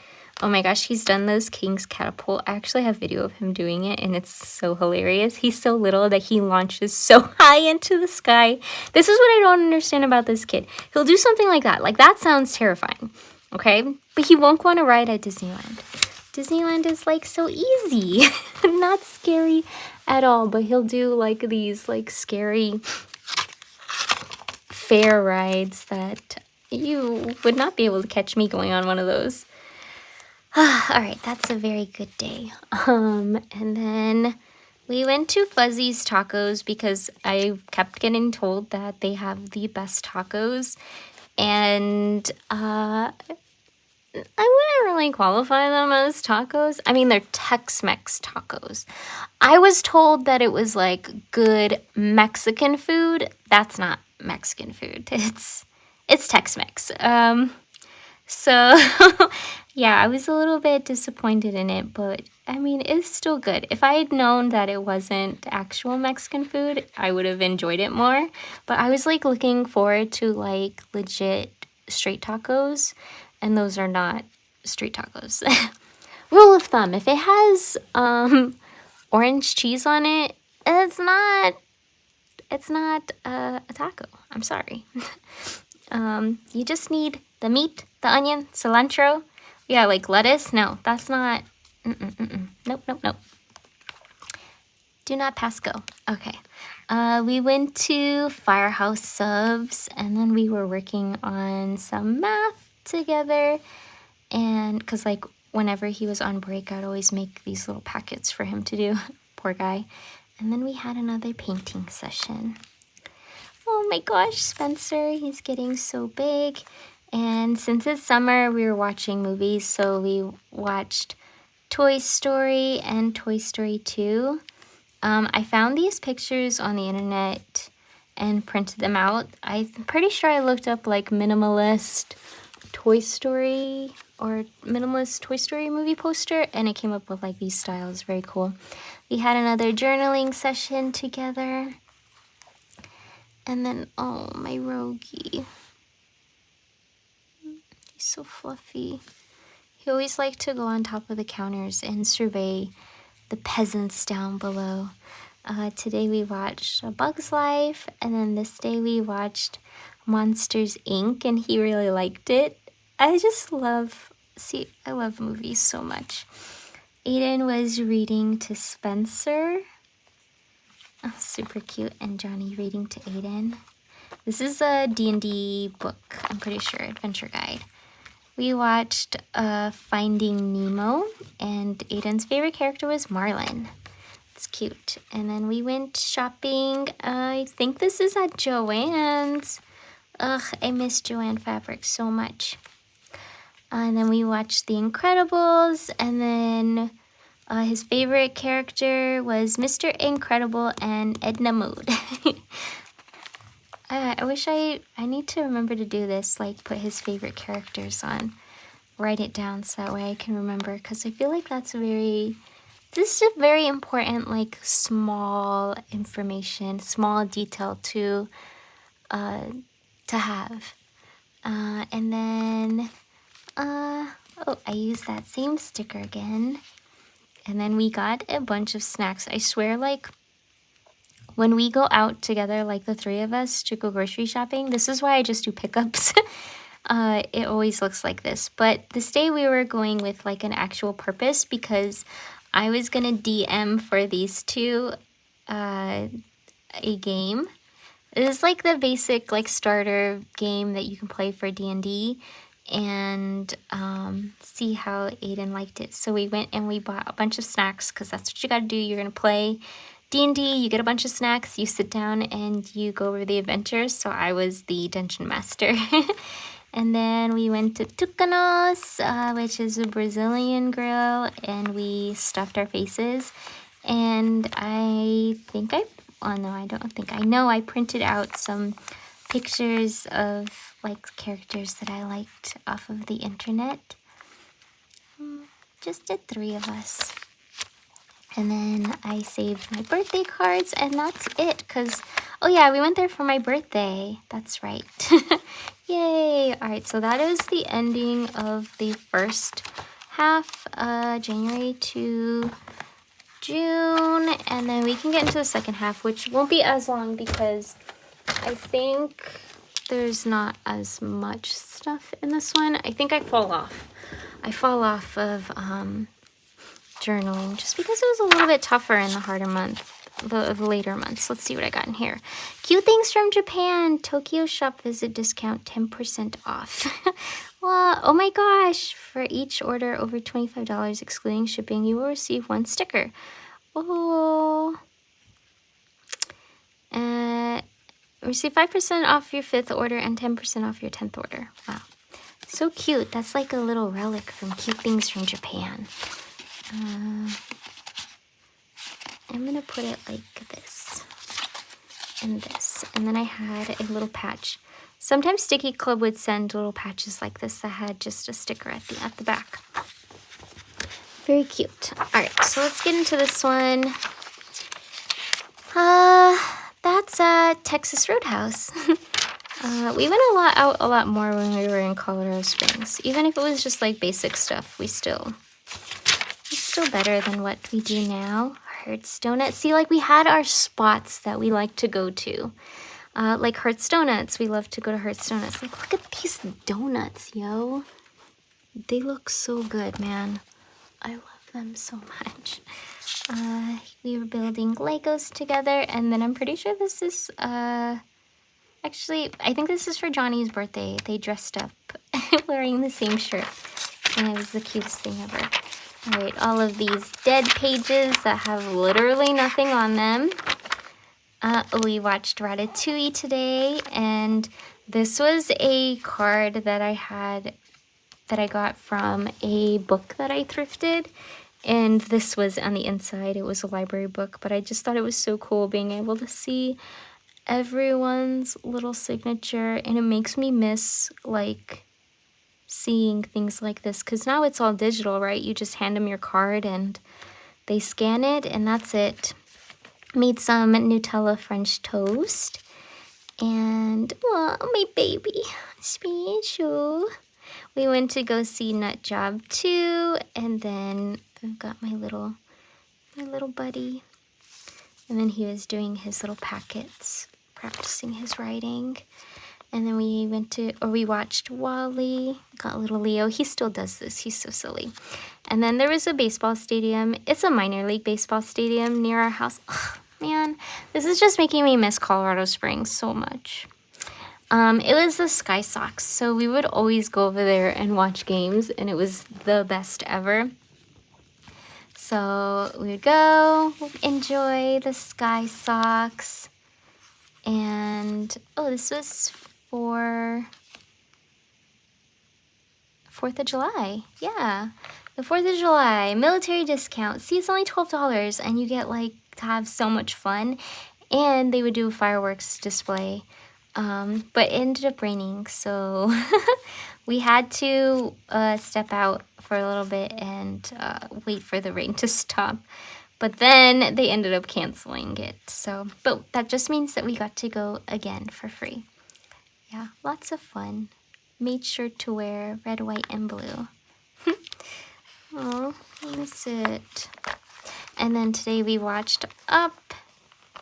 oh my gosh, he's done those King's Catapult. I actually have video of him doing it, and it's so hilarious. He's so little that he launches so high into the sky. This is what I don't understand about this kid. He'll do something like that. Like, that sounds terrifying, okay? But he won't want to ride at Disneyland. Disneyland is, like, so easy. Not scary at all, but he'll do, like, these, like, scary fair rides that you would not be able to catch me going on one of those. All right, that's a very good day. And then we went to Fuzzy's Tacos because I kept getting told that they have the best tacos. And I wouldn't really qualify them as tacos. I mean, they're Tex-Mex tacos. I was told that it was like good Mexican food. That's not Mexican food. It's Tex-Mex. So yeah, I was a little bit disappointed in it, but I mean, it's still good. If I had known that it wasn't actual Mexican food, I would have enjoyed it more. But I was like looking forward to like legit street tacos, and those are not street tacos. Rule of thumb, if it has orange cheese on it, it's not a taco. I'm sorry. You just need the meat, the onion, cilantro. Yeah, like lettuce. No, that's not. Nope. Do not pass go. Okay. We went to Firehouse Subs, and then we were working on some math together. And because like whenever he was on break, I'd always make these little packets for him to do. Poor guy. And then we had another painting session. Oh my gosh, Spencer, he's getting so big. And since it's summer, we were watching movies, so we watched Toy Story and Toy Story 2. I found these pictures on the internet and printed them out. I'm pretty sure I looked up like minimalist Toy Story or minimalist Toy Story movie poster, and it came up with like these styles. Very cool. We had another journaling session together. And then, oh, my Rogie. He's so fluffy. He always liked to go on top of the counters and survey the peasants down below. Today we watched A Bug's Life, and then this day we watched Monsters, Inc., and he really liked it. I love movies so much. Aiden was reading to Spencer. Oh, super cute. And Johnny reading to Aiden. This is a D&D book, I'm pretty sure, adventure guide. We watched Finding Nemo, and Aiden's favorite character was Marlin. It's cute. And then we went shopping. I think this is at Joann's. Ugh, I miss Joann Fabric so much. And then we watched The Incredibles, and then his favorite character was Mr. Incredible and Edna Mode. I wish I need to remember to do this, like put his favorite characters on. write it down so that way I can remember, because I feel like this is a very important, like, small information, small detail to have. And then, oh, I used that same sticker again. And then we got a bunch of snacks. I swear, like, when we go out together, like the three of us, to go grocery shopping, this is why I just do pickups. It always looks like this. But this day we were going with like an actual purpose, because I was gonna DM for these two a game. It is like the basic like starter game that you can play for D&D, and see how Aiden liked it. So we went and we bought a bunch of snacks, because that's what you gotta do. You're gonna play D&D, you get a bunch of snacks, you sit down and you go over the adventures. So I was the dungeon master. And then we went to Tucanos, which is a Brazilian grill, and we stuffed our faces. And I think I printed out some pictures of like characters that I liked off of the internet. Just the three of us. And then I saved my birthday cards, and that's it, because, oh yeah, we went there for my birthday. That's right. Yay! Alright, so that is the ending of the first half, January to June, and then we can get into the second half, which won't be as long because I think there's not as much stuff in this one. I think I fall off. I fall off of, journaling, just because it was a little bit tougher in the harder month, the later months. Let's see what I got in here. Cute things from Japan. Tokyo shop visit discount 10% off. Well, oh my gosh. For each order over $25 excluding shipping, you will receive 1 sticker. Oh. Receive 5% off your 5th order and 10% off your 10th order. Wow. So cute. That's like a little relic from Cute Things from Japan. I'm gonna put it like this and this, and then I had a little patch. Sometimes Sticky Club would send little patches like this that had just a sticker at the back. Very cute. All right, so let's get into this one. That's Texas Roadhouse. We went out a lot more when we were in Colorado Springs. Even if it was just like basic stuff, it's still better than what we do now. Hertz Donuts. See, like we had our spots that we like to go to. Like Hertz Donuts. We love to go to Hertz Donuts. Like, look at these donuts, yo. They look so good, man. I love them so much. We were building Legos together, and then I'm pretty sure this is, actually, I think this is for Johnny's birthday. They dressed up wearing the same shirt, and it was the cutest thing ever. All right, all of these dead pages that have literally nothing on them. We watched Ratatouille today, and this was a card that I got from a book that I thrifted, and this was on the inside. It was a library book, but I just thought it was so cool being able to see everyone's little signature, and it makes me miss like seeing things like this, because now it's all digital, right? You just hand them your card and they scan it, and that's it. Made some Nutella French toast, and oh, my baby, special. We went to go see Nut Job 2, and then I've got my little buddy, and then he was doing his little packets, practicing his writing. And then we watched WALL-E, got little Leo. He still does this. He's so silly. And then there was a baseball stadium. It's a minor league baseball stadium near our house. Ugh, man, this is just making me miss Colorado Springs so much. It was the Sky Sox, so we would always go over there and watch games, and it was the best ever. So we would go enjoy the Sky Sox. And, oh, this was for 4th of July. Yeah, the 4th of July military discount. See, it's only $12, and you get like to have so much fun. And they would do a fireworks display But it ended up raining, so we had to step out for a little bit and wait for the rain to stop. But then they ended up canceling it. So, but that just means that we got to go again for free. Yeah, lots of fun. Made sure to wear red, white, and blue. Oh, that's it. And then today we watched Up.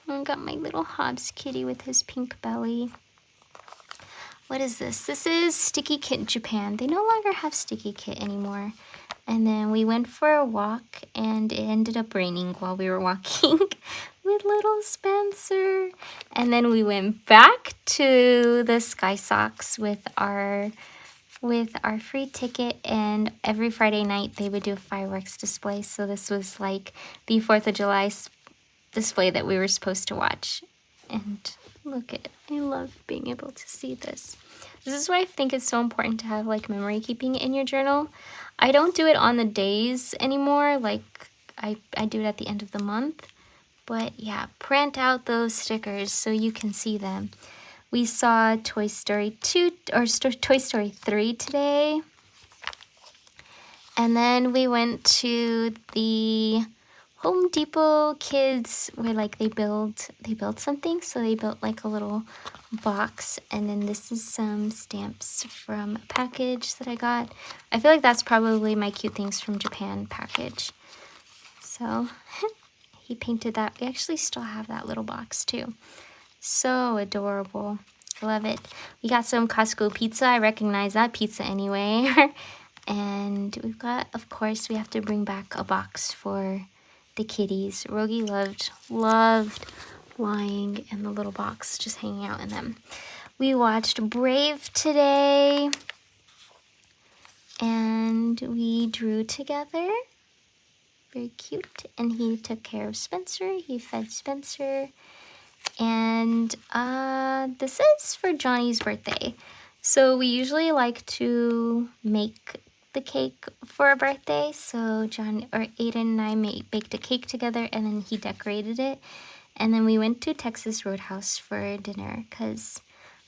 I got my little Hobbs kitty with his pink belly. What is this? This is Sticky Kit Japan. They no longer have Sticky Kit anymore. And then we went for a walk and it ended up raining while we were walking with little Spencer. And then we went back to the Sky Socks with our free ticket, and every Friday night they would do a fireworks display. So this was like the 4th of July display that we were supposed to watch. And look at it. I love being able to see this. This is why I think it's so important to have like memory keeping in your journal. I don't do it on the days anymore. Like I do it at the end of the month. But yeah, print out those stickers so you can see them. We saw Toy Story 2 or Toy Story 3 today. And then we went to the Home Depot Kids where like they build something. So they built like a little box, and then this is some stamps from a package that I got. I feel like that's probably my Cute Things from Japan package. So he painted that. We actually still have that little box too. So adorable. Love it. We got some Costco pizza. I recognize that pizza anyway. And we've got, of course, we have to bring back a box for the kitties. Rogi loved lying in the little box, just hanging out in them. We watched Brave today. And we drew together. Very cute. And he took care of Spencer. He fed Spencer. And this is for Johnny's birthday. So we usually like to make the cake for a birthday. So Aiden and I baked a cake together, and then he decorated it. And then we went to Texas Roadhouse for dinner because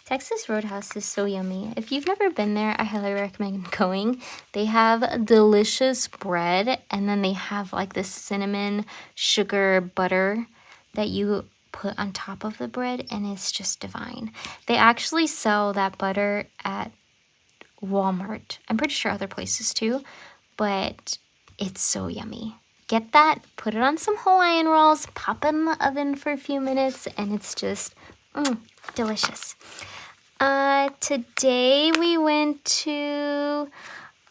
Texas Roadhouse is so yummy. If you've never been there, I highly recommend going. They have delicious bread, and then they have like this cinnamon sugar butter that you put on top of the bread, and it's just divine. They actually sell that butter at Walmart. I'm pretty sure other places too, but it's so yummy. Get that, put it on some Hawaiian rolls, pop it in the oven for a few minutes, and it's just delicious. Today we went to,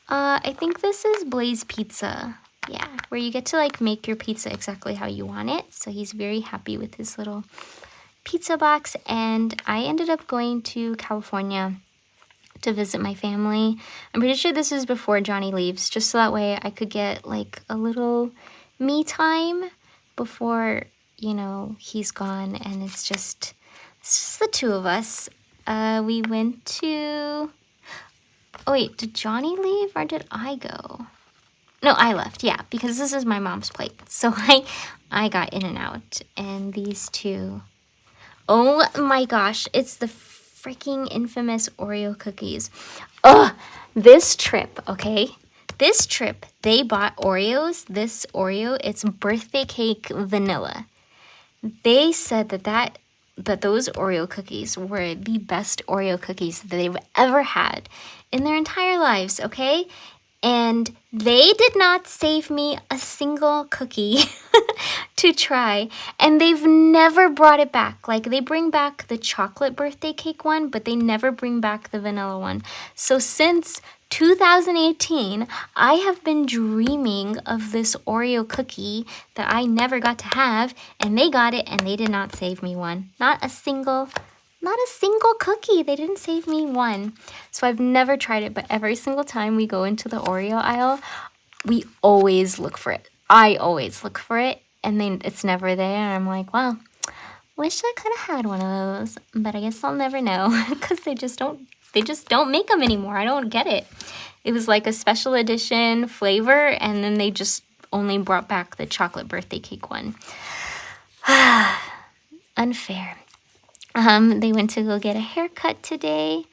I think this is Blaze Pizza. Yeah, where you get to like make your pizza exactly how you want it. So he's very happy with his little pizza box. And I ended up going to California to visit my family. I'm pretty sure this is before Johnny leaves, just so that way I could get like a little me time before, you know, he's gone. And it's just the two of us. We went to, oh wait, did Johnny leave or did I go? No, I left, yeah, because this is my mom's plate. So I got in and out. And these two, oh my gosh, it's the freaking infamous Oreo cookies. Ugh, this trip, okay? This trip, they bought Oreos. This Oreo, it's birthday cake vanilla. They said that those Oreo cookies were the best Oreo cookies that they've ever had in their entire lives, okay? And they did not save me a single cookie to try. And they've never brought it back. Like, they bring back the chocolate birthday cake one, but they never bring back the vanilla one. So since 2018, I have been dreaming of this Oreo cookie that I never got to have. And they got it, and they did not save me one. Not a single cookie. They didn't save me one. So I've never tried it, but every single time we go into the Oreo aisle, we always look for it. I always look for it, and then it's never there. And I'm like, wow, wish I could have had one of those, but I guess I'll never know because they just don't make them anymore. I don't get it. It was like a special edition flavor, and then they just only brought back the chocolate birthday cake one. Unfair. They went to go get a haircut today.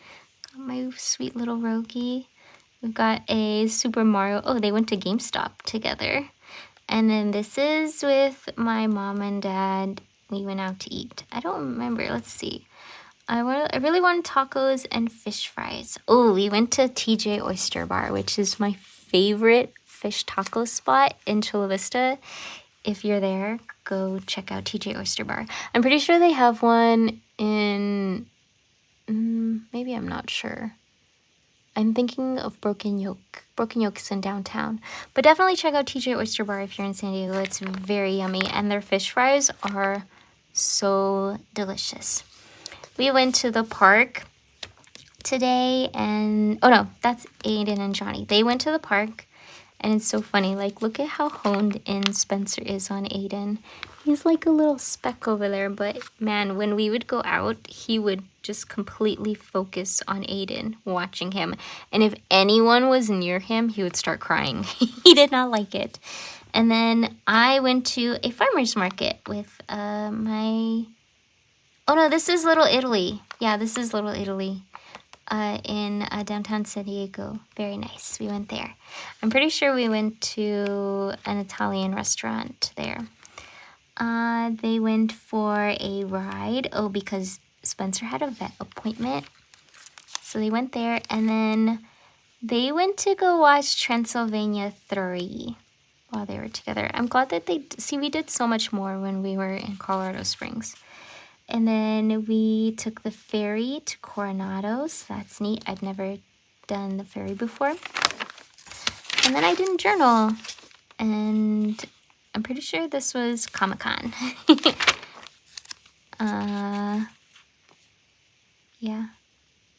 Got my sweet little Rogie. We've got a Super Mario. Oh, they went to GameStop together. And then this is with my mom and dad. We went out to eat. I don't remember. Let's see. I really want tacos and fish fries. Oh, we went to TJ Oyster Bar, which is my favorite fish taco spot in Chula Vista. If you're there, go check out TJ Oyster Bar. I'm pretty sure they have one in... maybe I'm not sure. I'm thinking of Broken Yolk. Broken Yolk's in downtown. But definitely check out TJ Oyster Bar if you're in San Diego. It's very yummy. And their fish fries are so delicious. We went to the park today and... oh no, that's Aiden and Johnny. They went to the park and it's so funny. Like, look at how honed in Spencer is on Aiden. He's like a little speck over there, but man, when we would go out, he would just completely focus on Aiden, watching him. And if anyone was near him, he would start crying. He did not like it. And then I went to a farmer's market with my... oh no, this is Little Italy. Yeah, this is Little Italy in downtown San Diego. Very nice. We went there. I'm pretty sure we went to an Italian restaurant there. They went for a ride. Oh, because Spencer had a vet appointment. So they went there. And then they went to go watch Transylvania 3 while they were together. I'm glad that they... see, we did so much more when we were in Colorado Springs. And then we took the ferry to Coronado's. That's neat. I'd never done the ferry before. And then I didn't journal. And I'm pretty sure this was Comic-Con. Yeah.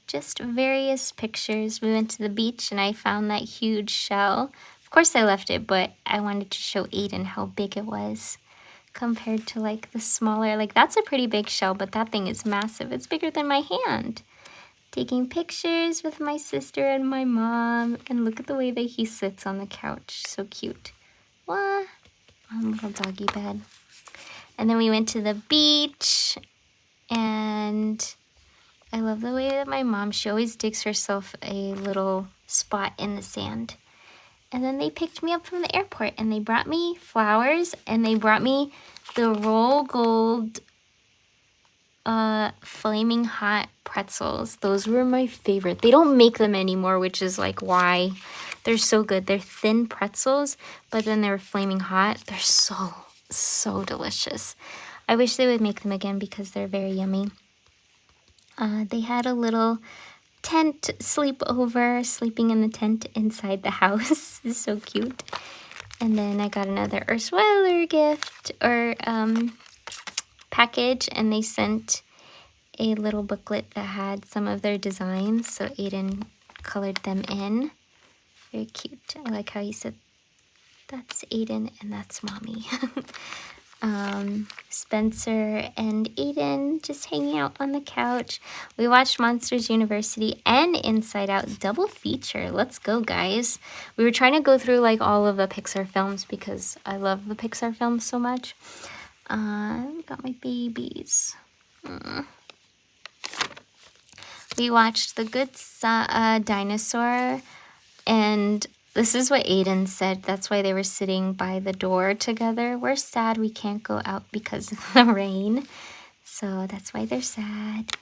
Just various pictures. We went to the beach and I found that huge shell. Of course I left it, but I wanted to show Aiden how big it was compared to like the smaller, like that's a pretty big shell, but that thing is massive. It's bigger than my hand. Taking pictures with my sister and my mom, and look at the way that he sits on the couch. So cute. What? On a little doggy bed. And then we went to the beach, and I love the way that my mom, she always digs herself a little spot in the sand. And then they picked me up from the airport and they brought me flowers and they brought me the Roll Gold Flaming Hot pretzels. Those were my favorite. They don't make them anymore, which is like why. They're so good. They're thin pretzels, but then they're flaming hot. They're so delicious. I wish they would make them again because they're very yummy. They had a little tent sleepover, sleeping in the tent inside the house. It's so cute. And then I got another Ursweiler gift or package, and they sent a little booklet that had some of their designs. So Aiden colored them in. Very cute. I like how he said, that's Aiden and that's mommy. Spencer and Aiden just hanging out on the couch. We watched Monsters University and Inside Out double feature. Let's go, guys. We were trying to go through like all of the Pixar films because I love the Pixar films so much. Got my babies. We watched The Good Dinosaur, and this is what Aiden said. That's why they were sitting by the door together. We're sad we can't go out because of the rain. So that's why they're sad.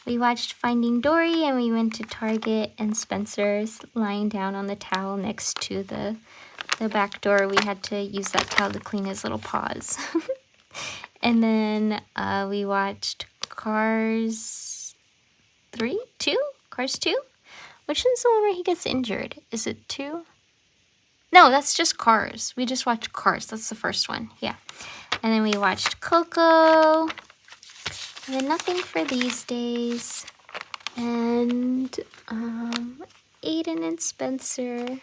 We watched Finding Dory and we went to Target, and Spencer's lying down on the towel next to the back door. We had to use that towel to clean his little paws. And then we watched Cars 2? Cars 2? Which one's the one where he gets injured? Is it 2? No, that's just Cars. We just watched Cars. That's the first one. Yeah. And then we watched Coco. And then Nothing for These Days. And Aiden and Spencer.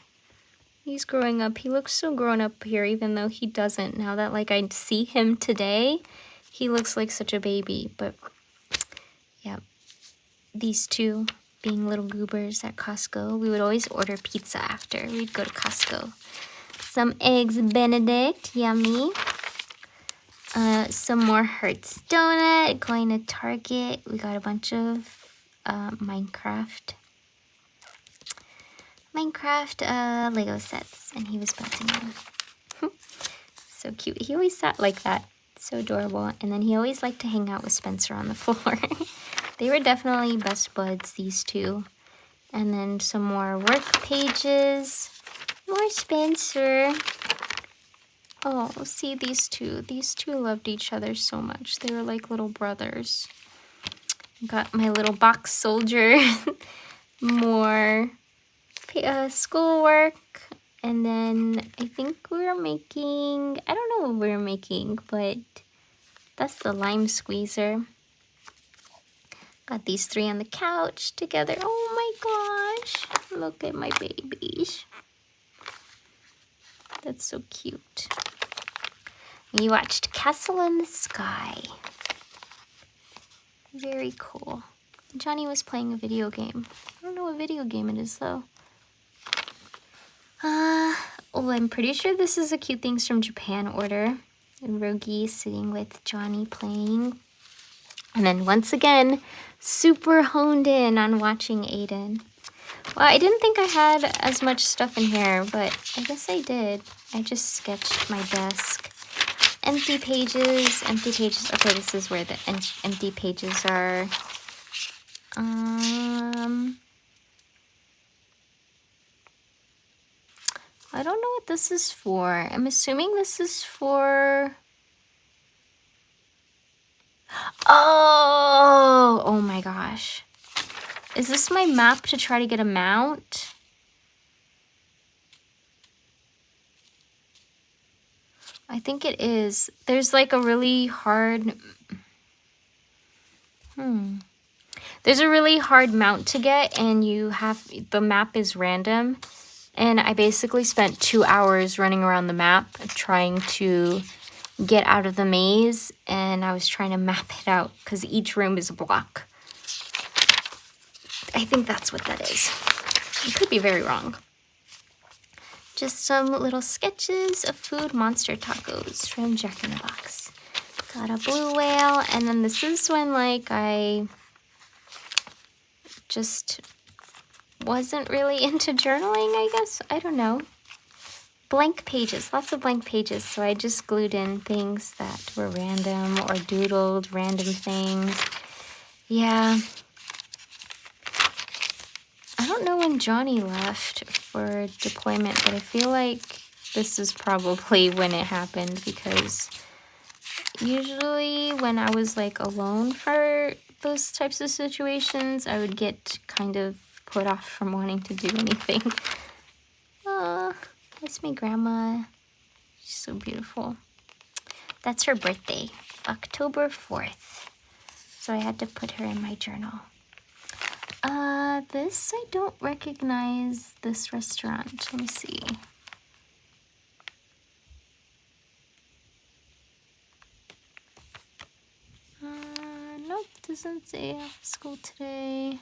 He's growing up. He looks so grown up here, even though he doesn't. Now that like I see him today, he looks like such a baby. But yeah, these two being little goobers at Costco. We would always order pizza after. We'd go to Costco. Some eggs Benedict, yummy. Some more Hertz donut, going to Target. We got a bunch of Minecraft Lego sets, and he was building them. So cute. He always sat like that. So adorable. And then he always liked to hang out with Spencer on the floor. They were definitely best buds, these two. And then some more work pages. More Spencer. Oh, see these two. These two loved each other so much. They were like little brothers. Got my little box soldier. More schoolwork. And then I think we were making, I don't know what we were making, but that's the lime squeezer. Got these three on the couch together. Oh my gosh. Look at my babies. That's so cute. We watched Castle in the Sky. Very cool. Johnny was playing a video game. I don't know what video game it is though. Oh, I'm pretty sure this is a Cute Things from Japan order. And Rogi sitting with Johnny playing. And then once again, super honed in on watching Aiden. Well, I didn't think I had as much stuff in here, but I guess I did. I just sketched my desk. Empty pages. Okay, this is where the empty pages are. I don't know what this is for. I'm assuming this is for... Oh my gosh. Is this my map to try to get a mount? I think it is. There's like a really hard... There's a really hard mount to get, and you have... The map is random. And I basically spent 2 hours running around the map trying to get out of the maze, and I was trying to map it out because each room is a block. I think that's what that is. I could be very wrong. Just some little sketches of food, monster tacos from Jack in the Box. Got a blue whale, and then this is when like I just wasn't really into journaling, I guess. I don't know. Blank pages, lots of blank pages. So I just glued in things that were random or doodled random things. Yeah. I don't know when Johnny left for deployment, but I feel like this is probably when it happened, because usually when I was like alone for those types of situations, I would get kind of put off from wanting to do anything. That's my grandma. She's so beautiful. That's her birthday, October 4th. So I had to put her in my journal. This, I don't recognize this restaurant. Let me see. Nope, doesn't say school today.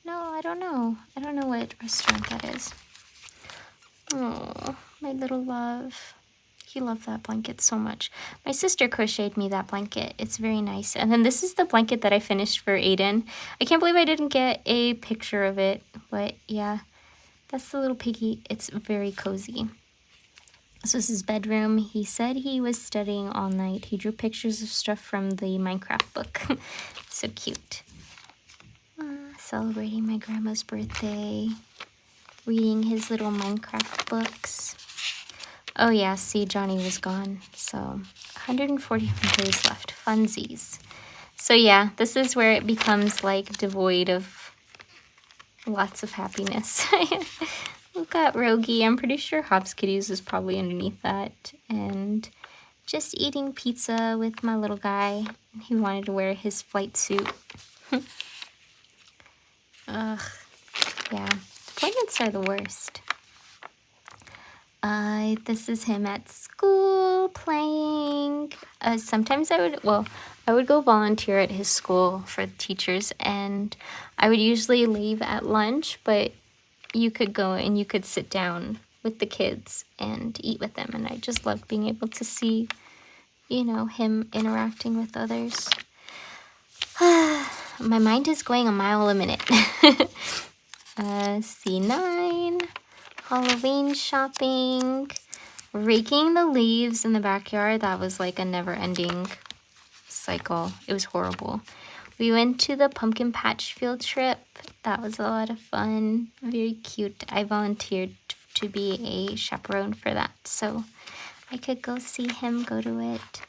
No, I don't know. I don't know what restaurant that is. Oh, my little love. He loved that blanket so much. My sister crocheted me that blanket. It's very nice. And then this is the blanket that I finished for Aiden. I can't believe I didn't get a picture of it. But yeah, that's the little piggy. It's very cozy. This was his bedroom. He said he was studying all night. He drew pictures of stuff from the Minecraft book. So cute. Celebrating my grandma's birthday. Reading his little Minecraft books. Oh yeah, see, Johnny was gone. So 141 days left. Funsies. So yeah, this is where it becomes like devoid of lots of happiness. We've got Rogi. I'm pretty sure Hops Kitties is probably underneath that. And just eating pizza with my little guy. He wanted to wear his flight suit. Ugh. Yeah. Deployments are the worst. This is him at school playing. Sometimes I would go volunteer at his school for teachers, and I would usually leave at lunch, but you could go and you could sit down with the kids and eat with them, and I just loved being able to see, you know, him interacting with others. My mind is going a mile a minute. C9, Halloween shopping, raking the leaves in the backyard. That was like a never-ending cycle. It was horrible. We went to the pumpkin patch field trip. That was a lot of fun. Very cute. I volunteered to be a chaperone for that, so I could go see him go to it.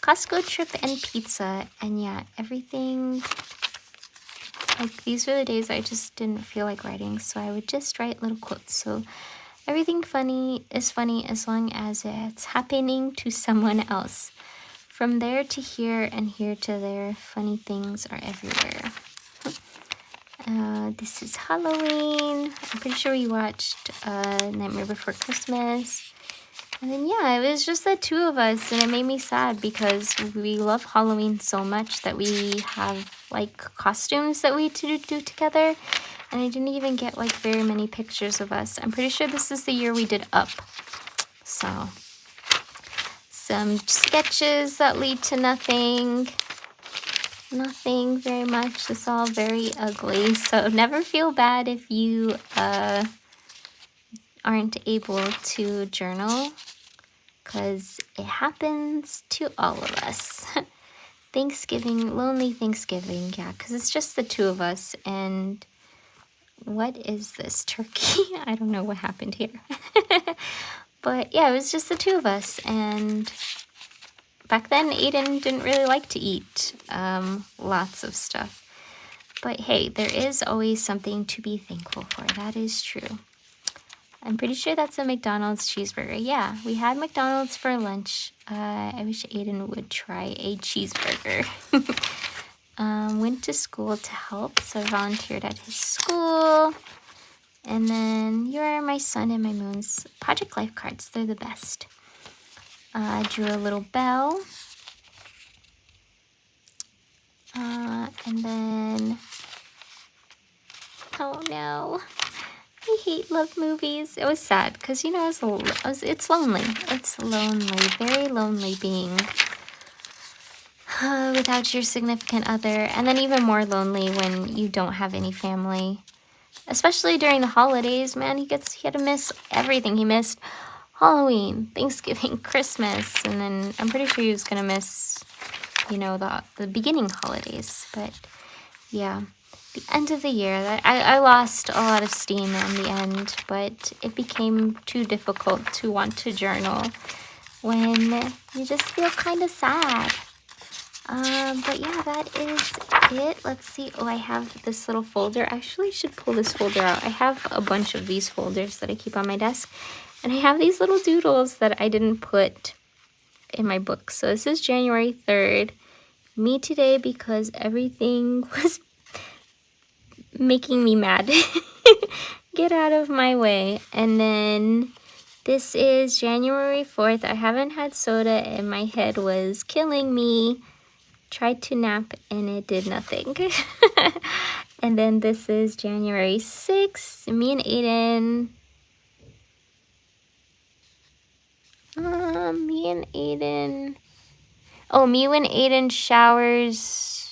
Costco trip and pizza, and yeah, everything. Like, these were the days I just didn't feel like writing, so I would just write little quotes. So everything funny is funny as long as it's happening to someone else. From there to here and here to there, funny things are everywhere. This is Halloween. I'm pretty sure we watched Nightmare Before Christmas. And then, yeah, it was just the two of us, and it made me sad because we love Halloween so much that we have, like, costumes that we do together, and I didn't even get, like, very many pictures of us. I'm pretty sure this is the year we did Up. So, some sketches that lead to nothing. Nothing very much. It's all very ugly, so never feel bad if you aren't able to journal, because it happens to all of us. Thanksgiving, lonely Thanksgiving, yeah, because it's just the two of us. And what is this, turkey? I don't know what happened here. But yeah, it was just the two of us. And back then, Aiden didn't really like to eat lots of stuff. But hey, there is always something to be thankful for. That is true. I'm pretty sure that's a McDonald's cheeseburger. Yeah, we had McDonald's for lunch. I wish Aiden would try a cheeseburger. Went to school to help, so I volunteered at his school. And then you're my sun and my moon's project life cards. They're the best. I drew a little bell. And then, oh no. I hate love movies. It was sad because, you know, it's lonely. It's lonely, very lonely being without your significant other. And then even more lonely when you don't have any family. Especially during the holidays, man, he had to miss everything. He missed Halloween, Thanksgiving, Christmas, and then I'm pretty sure he was going to miss, you know, the beginning holidays. But yeah. The end of the year, I lost a lot of steam in the end, but it became too difficult to want to journal when you just feel kind of sad. But yeah, that is it. Let's see. Oh, I have this little folder. I actually should pull this folder out. I have a bunch of these folders that I keep on my desk, and I have these little doodles that I didn't put in my book. So this is January 3rd. Me today because everything was making me mad. Get out of my way. And then this is January 4th. I haven't had soda and my head was killing me. Tried to nap and it did nothing. And then this is January 6th. Me and Aiden. Me and Aiden. Oh, me when Aiden showers.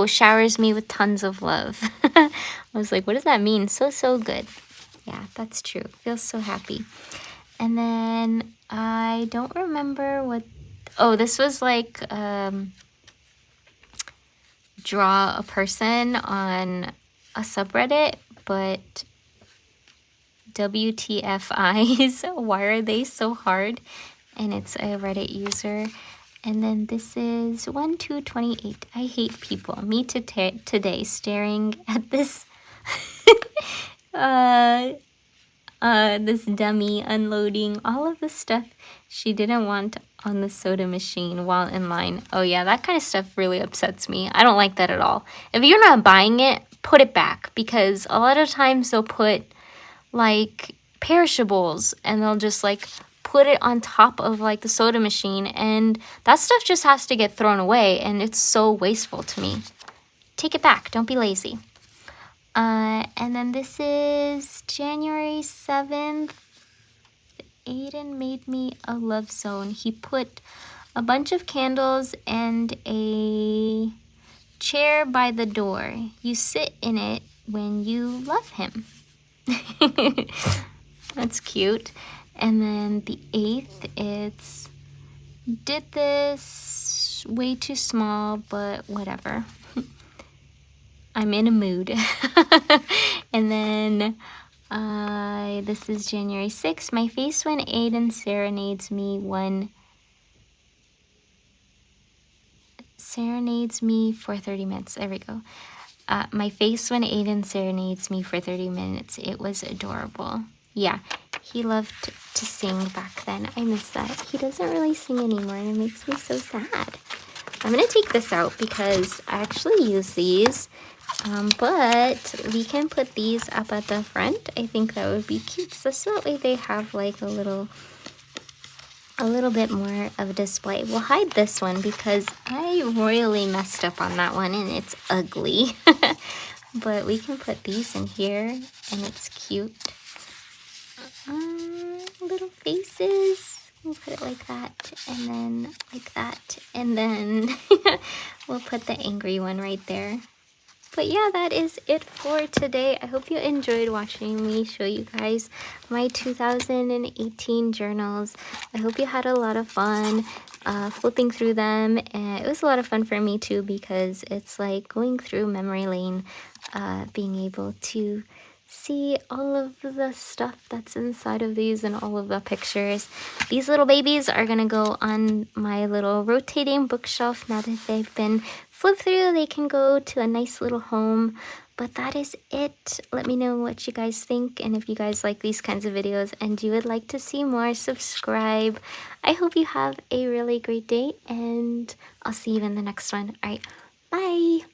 Showers me with tons of love. I was like, what does that mean? So good. Yeah, that's true. Feels so happy. And then I don't remember what. Oh, this was like draw a person on a subreddit, but WTFIs, why are they so hard? And it's a Reddit user. And then this is 1/2/28. I hate people. Me today staring at this this dummy unloading all of the stuff she didn't want on the soda machine while in line. Oh yeah, that kind of stuff really upsets me. I don't like that at all. If you're not buying it, put it back, because a lot of times they'll put like perishables and they'll just like put it on top of like the soda machine, and that stuff just has to get thrown away, and it's so wasteful to me. Take it back. Don't be lazy. And then this is January 7th. Aiden made me a love zone. He put a bunch of candles and a chair by the door. You sit in it when you love him. That's cute. And then the 8th, it's did this way too small, but whatever. I'm in a mood. And then this is January 6th. My face when Aiden serenades me for 30 minutes. There we go. My face when Aiden serenades me for 30 minutes. It was adorable. Yeah, he loved to sing back then. I miss that. He doesn't really sing anymore and it makes me so sad. I'm gonna take this out because I actually use these, but we can put these up at the front. I think that would be cute. So that way they have like a little bit more of a display. We'll hide this one because I royally messed up on that one and it's ugly. But we can put these in here and it's cute. Little faces. We'll put it like that, and then like that, and then we'll put the angry one right there. But yeah, that is it for today. I hope you enjoyed watching me show you guys my 2018 journals. I hope you had a lot of fun flipping through them, and it was a lot of fun for me too because it's like going through memory lane, being able to see all of the stuff that's inside of these and all of the pictures. These little babies are gonna go on my little rotating bookshelf. Now that they've been flipped through, they can go to a nice little home. But that is it. Let me know what you guys think, and if you guys like these kinds of videos and you would like to see more, subscribe. I hope you have a really great day, and I'll see you in the next one. All right, bye.